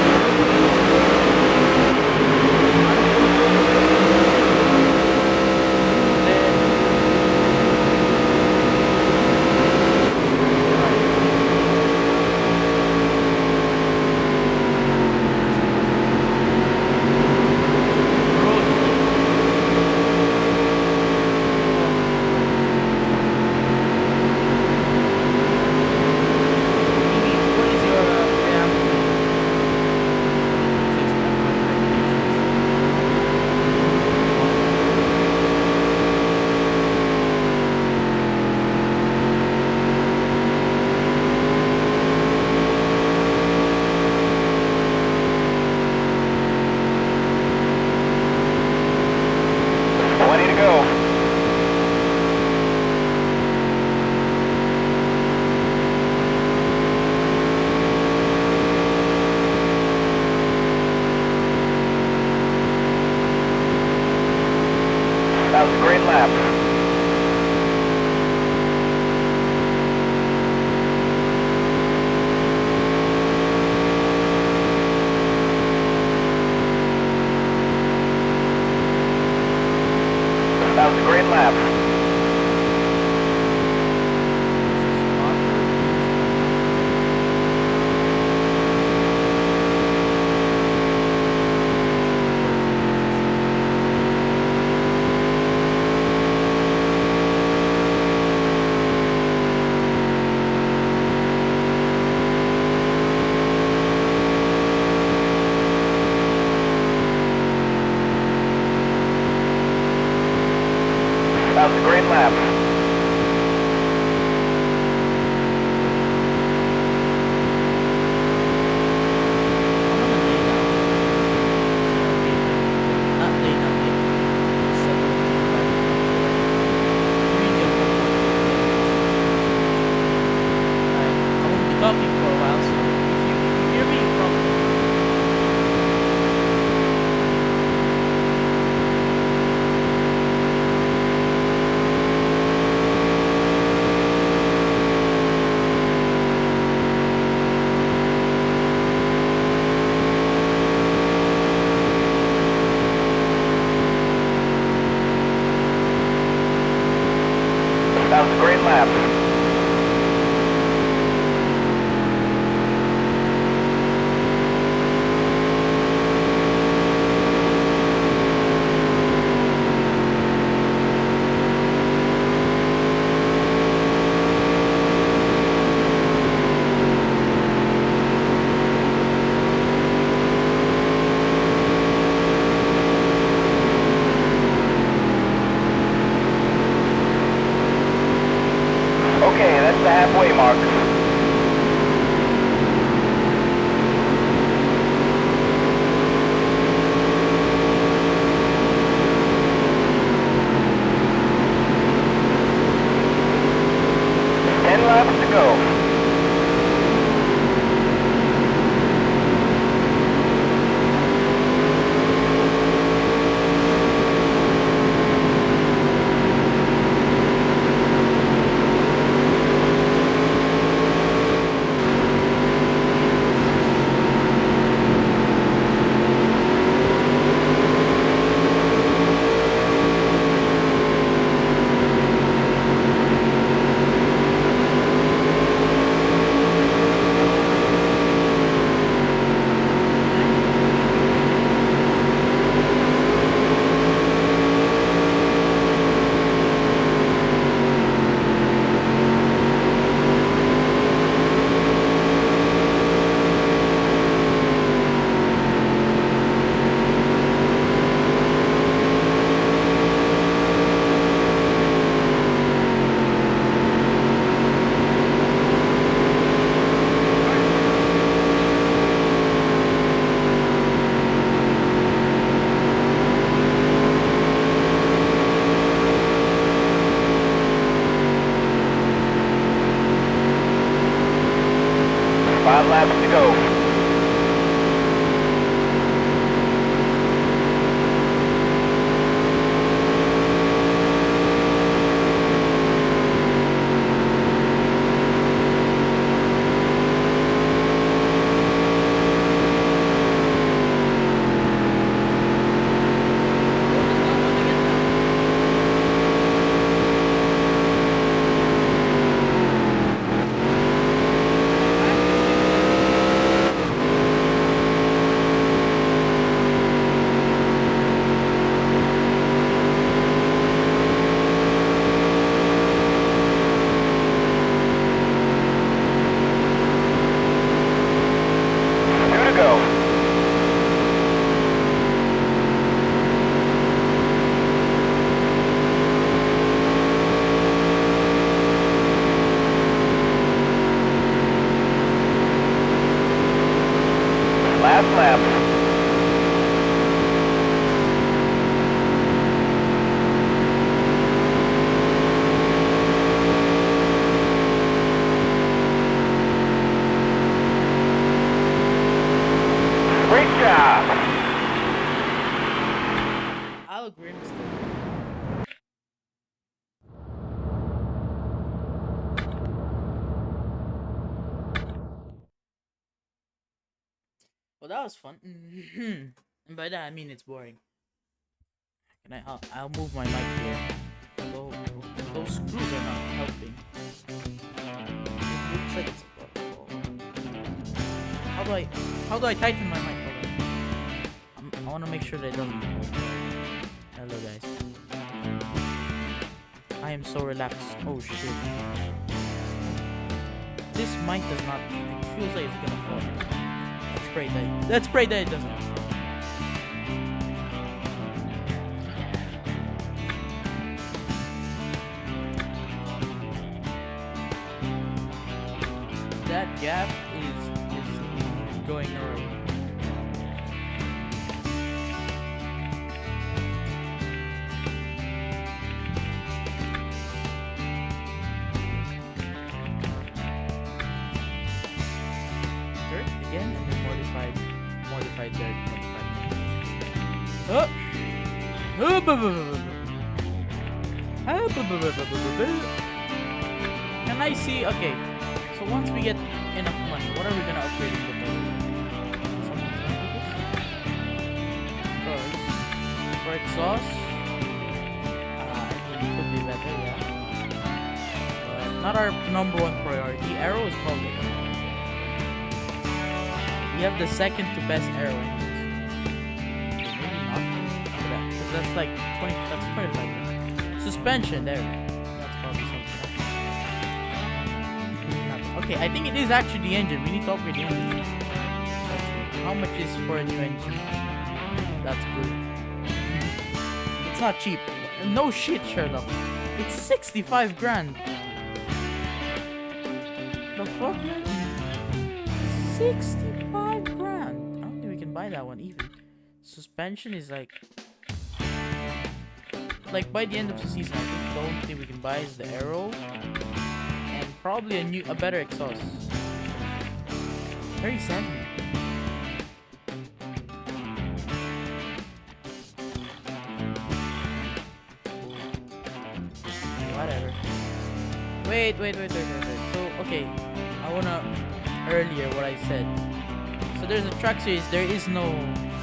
lap. That was a great lap. That was a great lap. Okay, that's the halfway mark. Ten laps to go. Five laps to go. Last lap. Great job. I'll agree with you. Well, that was fun. And by that I mean it's boring. Can I'll move my mic here. Oh, those screws are not helping. It looks like it's about to fall. How do I tighten my mic? Hold on. I want to make sure that it doesn't fall. Hello guys. I am so relaxed. Oh shit. This mic does not. It feels like it's gonna fall. Let's pray that it doesn't. That gap is going away. Again, and then modified there, Can I see? Okay, so once we get enough money, what are we gonna upgrade in the Because for exhaust, I mean, it could be better, yeah. But not our number one priority. Arrow is probably better. We have the second to best arrow engines. Okay, maybe not. Look at that. 'Cause that's like 20. That's 25. Suspension there. That's probably something. Okay, I think it is actually the engine. We need to upgrade the engine. How much is for a new engine? That's good. It's not cheap. No shit, Sherlock. It's 65 grand. The fuck, man? 65 grand. I don't think we can buy that one even. Suspension is like by the end of the season, I think the only thing we can buy is the arrow and probably a better exhaust. 37. Whatever. Wait. So okay, I wanna earlier what I said. So there's a truck series. There is no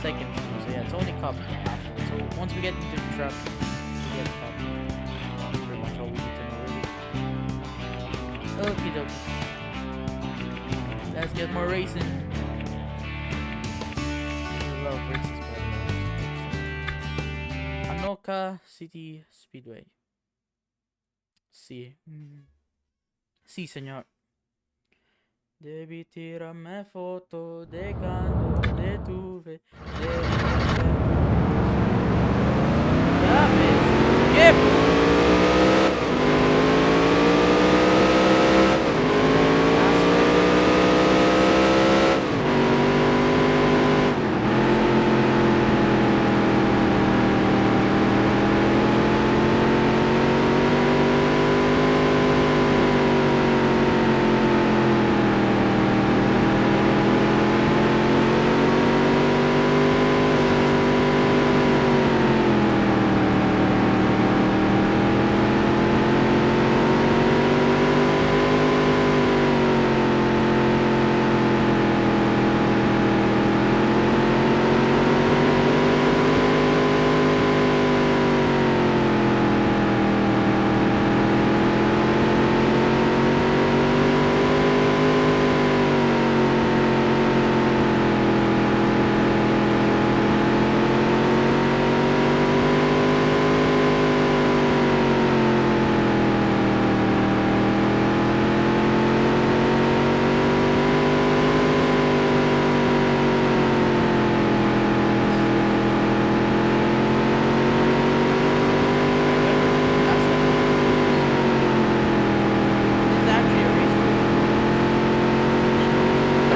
second series. So yeah, it's only cup afterwards. So once we get into the truck, we get cup. That's pretty much all we need to know really. Okie dokie. Let's get more racing. I love races, by the way. Anoka City Speedway. Sí. Sí, señor. Devi tirarme foto de cuando detuve. Ya ves. Yep.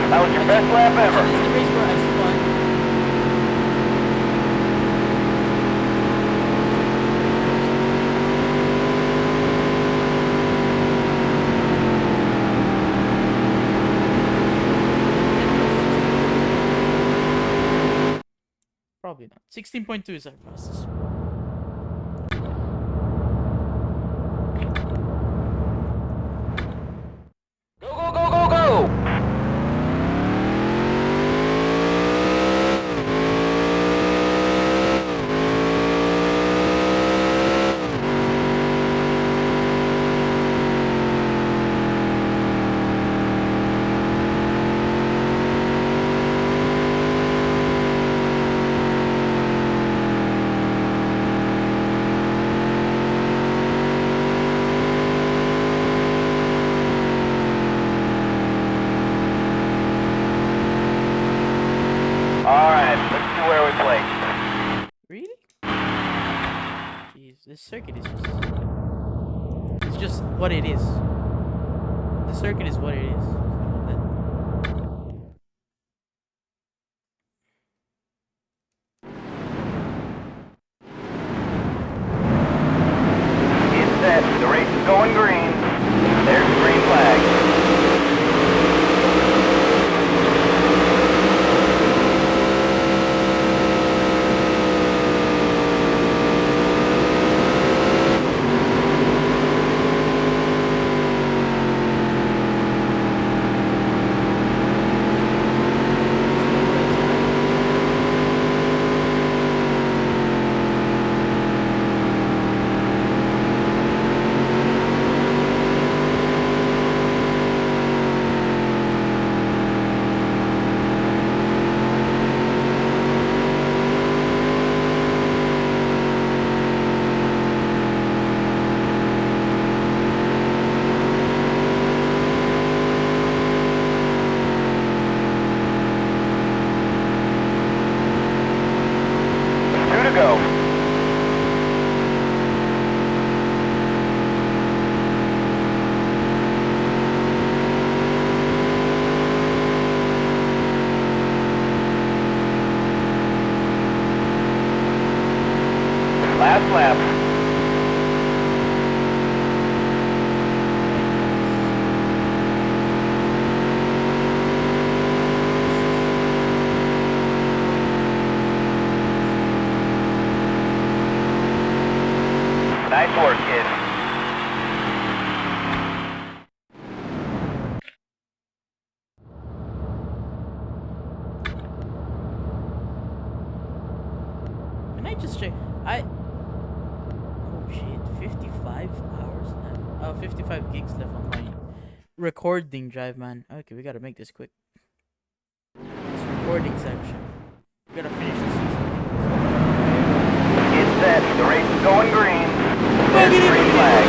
That was your best lap ever. This is the race where I spun. Probably not. 16.2 is our fastest. Go, go, go, go, go! This circuit is just. It's just what it is. The circuit is what it is. Get set. The race is going green. There's the green flag. Last lap. Nice work, kid. Can I just check? Oh shit, 55 hours left. 55 gigs left on my recording drive, man. Okay, we gotta make this quick. This recording section. We gotta finish the season. Get set. The race is going green. There's the green flag.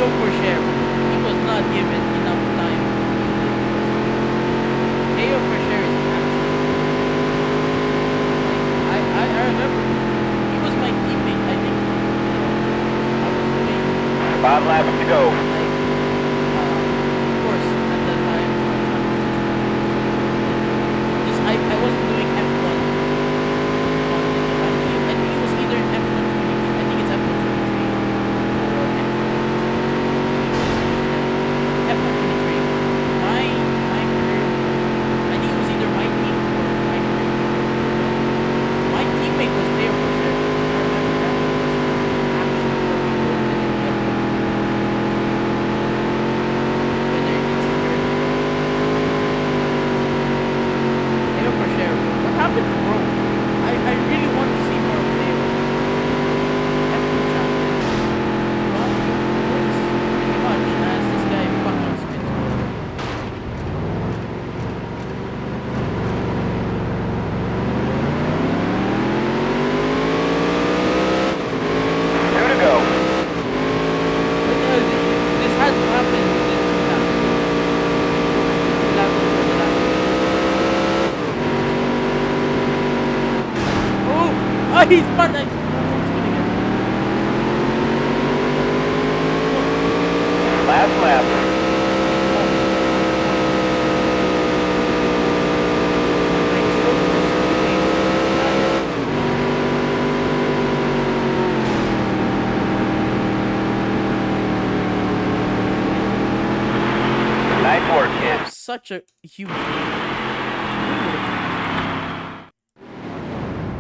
Teo Crosshair, he was not given enough time. Teo Crosshair is actually like, I remember he was my teammate. I think I was doing 5 laps to go. like of course at that time just I wasn't doing F1 on I think it was either F1 I think it's F1 23 or F1 23. My career, I think it was either my team or my career. My teammate was Theo Crosshair. I remember that was actually fucking good in the F1. Whether it's security or Theo Crosshair. What happened to bro? I really want to see more of Theo. F2 champion. Not works pretty much as this guy fucking spins more. 2 to go. This had to happen within 2 laps. 2 laps before the last one. Oh, he's spun. He's spinning it. Last lap. Nice work, kid. Such a huge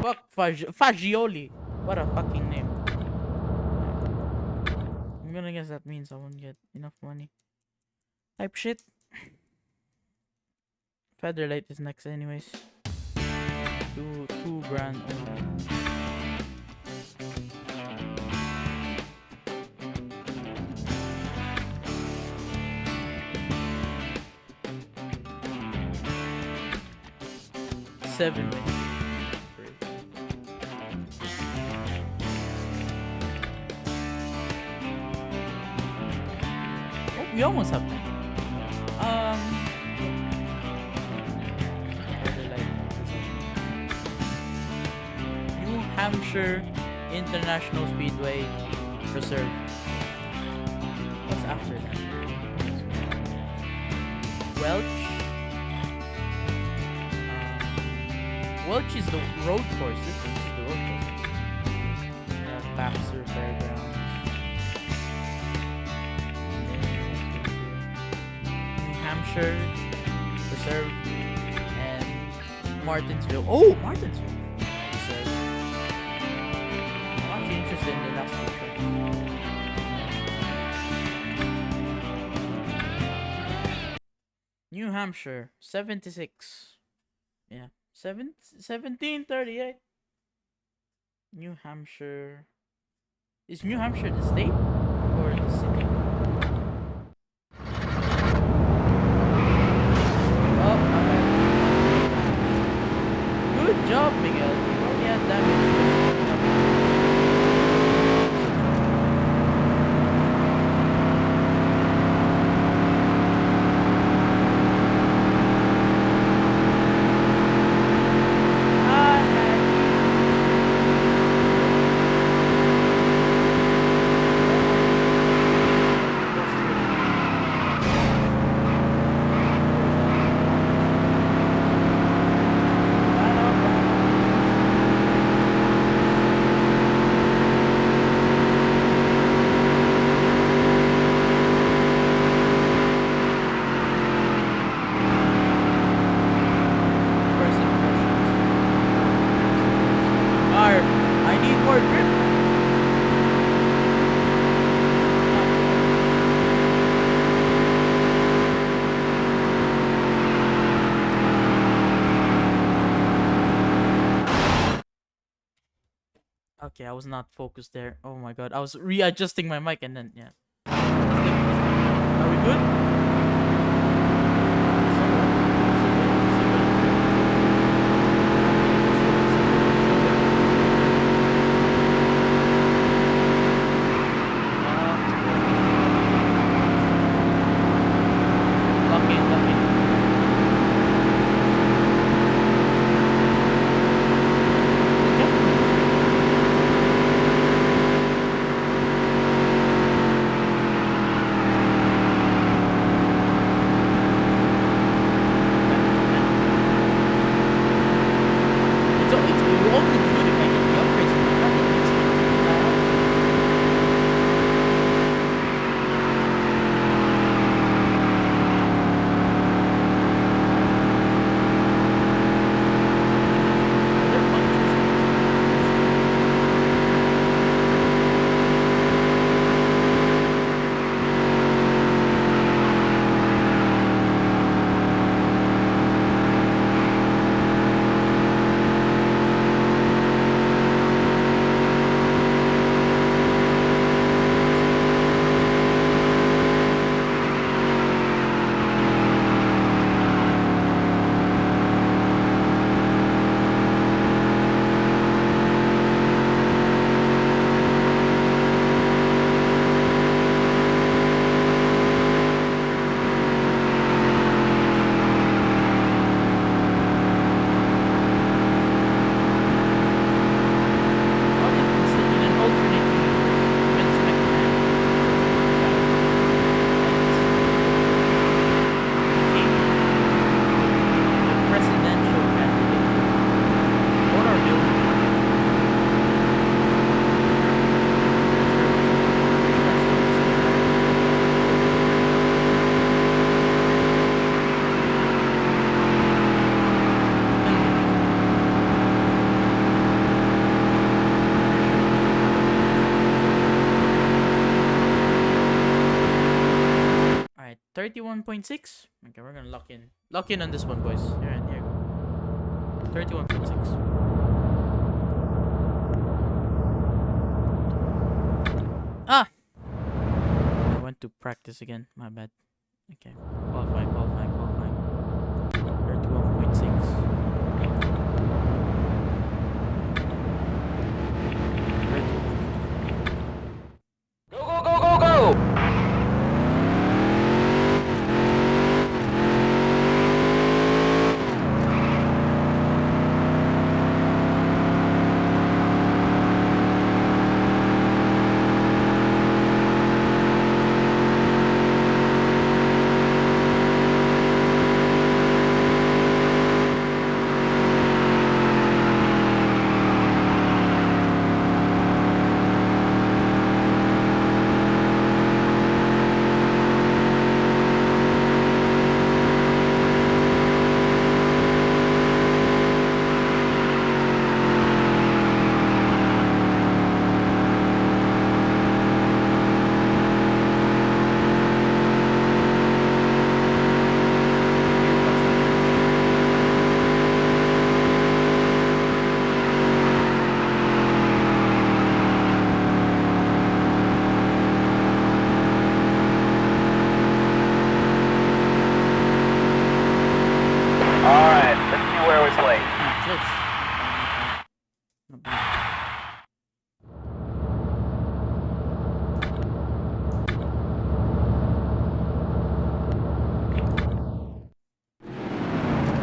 fuck Fagioli. What a fucking name. I'm gonna guess that means I won't get enough money. Type shit. Featherlight is next anyways. Two grand only. Seven wins. Great. Oh, we almost have that. New Hampshire International Speedway Reserve. What's after that? Welch. Welch is the road course. This is the road course. Baxter Fairgrounds. New Hampshire Reserve and Martinsville. Oh, Martinsville Reserve. I'm actually interested in the last two tracks. New Hampshire 76. Yeah. 1738. New Hampshire. Is New Hampshire the state or the city? Oh, my bad. Good job, Miguel. You only had damage. Okay, I was not focused there. Oh my god, I was readjusting my mic and then, yeah. Are we good? 31.6. Okay, we're gonna lock in. Lock in on this one, boys. Here you go. 31.6. Ah! I went to practice again. My bad. Okay. Qualifying. 31.6. Go!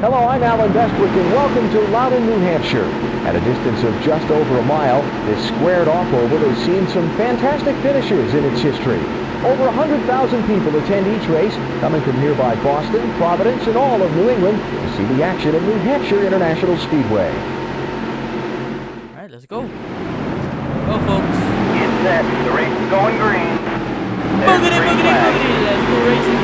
Hello, I'm Alan Bestwick, and welcome to Loudon, New Hampshire. At a distance of just over a mile, this squared off-oval has seen some fantastic finishes in its history. Over 100,000 people attend each race, coming from nearby Boston, Providence, and all of New England to see the action at New Hampshire International Speedway. All right, let's go. Go, folks. Get set. The race is going green. Boogity. Let's go racing.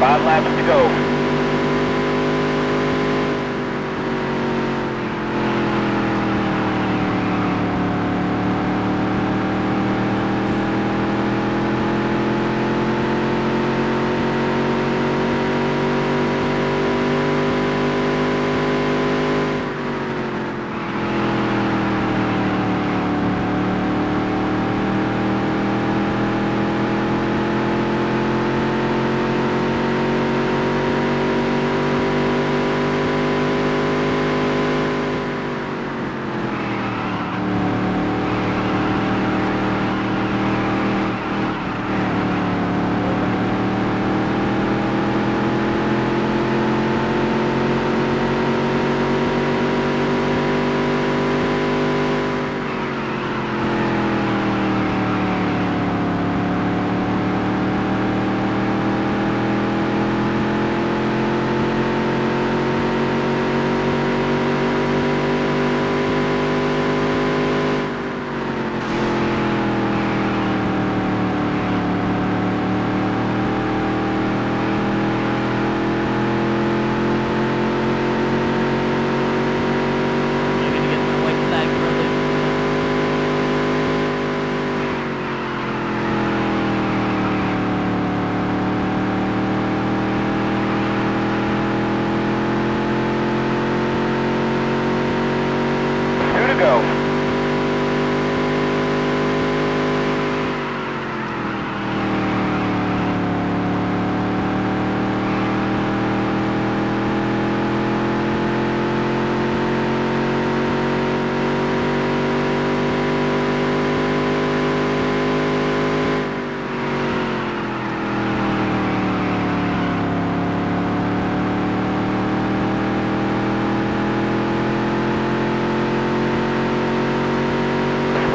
5 laps to go.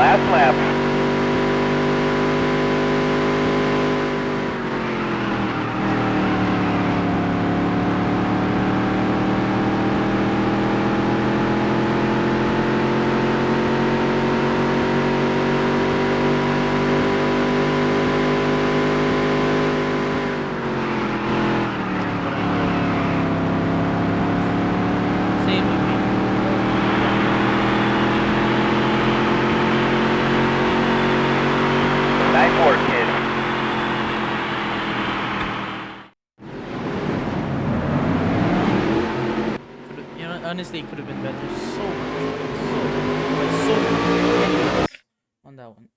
Last lap. Same with me. 9-4, kid. You know, honestly, it could have been better. So much on that one.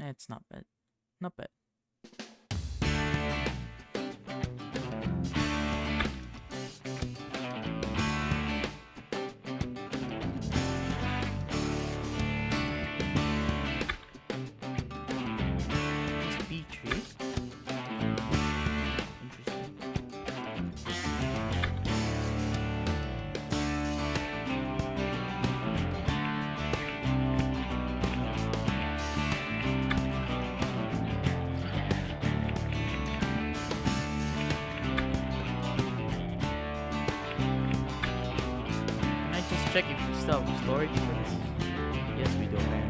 It's not bad. Not bad. It's B3. Interesting. Can I just check if you still have storage for this? Yes, we do, man.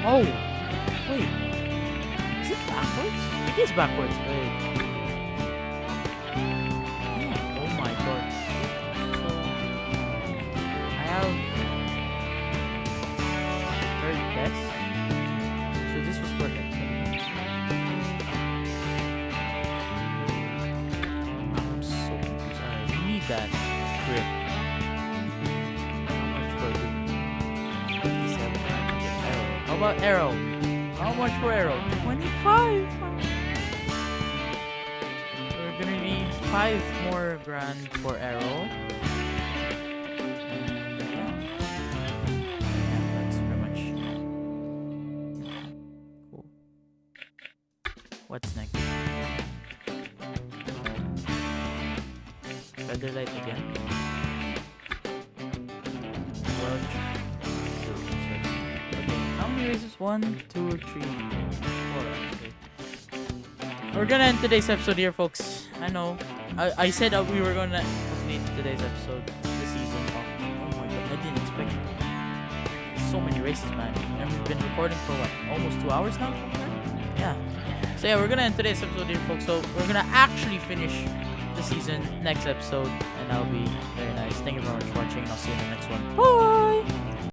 Oh, wait. Is it backwards? It is backwards. Wait. Oh my god. So I have third best. So this was perfect. I'm so confused. Alright, we need that grip. How much for the 57? How about arrow? How much for arrow? 25! We're gonna need 5 more grand for arrow. And yeah. What's next? Featherlight again. Welch. Okay, how many races? 1, 2, 3, 4. Okay. We're gonna end today's episode here, folks. I know. I said we were gonna complete today's episode, the season of. Oh my god, I didn't expect so many races, man. And we've been recording for what? Almost 2 hours now? Yeah. So yeah, we're gonna end today's episode here, folks. So we're gonna actually finish the season next episode, and that'll be very nice. Thank you very much for watching, and I'll see you in the next one. Bye!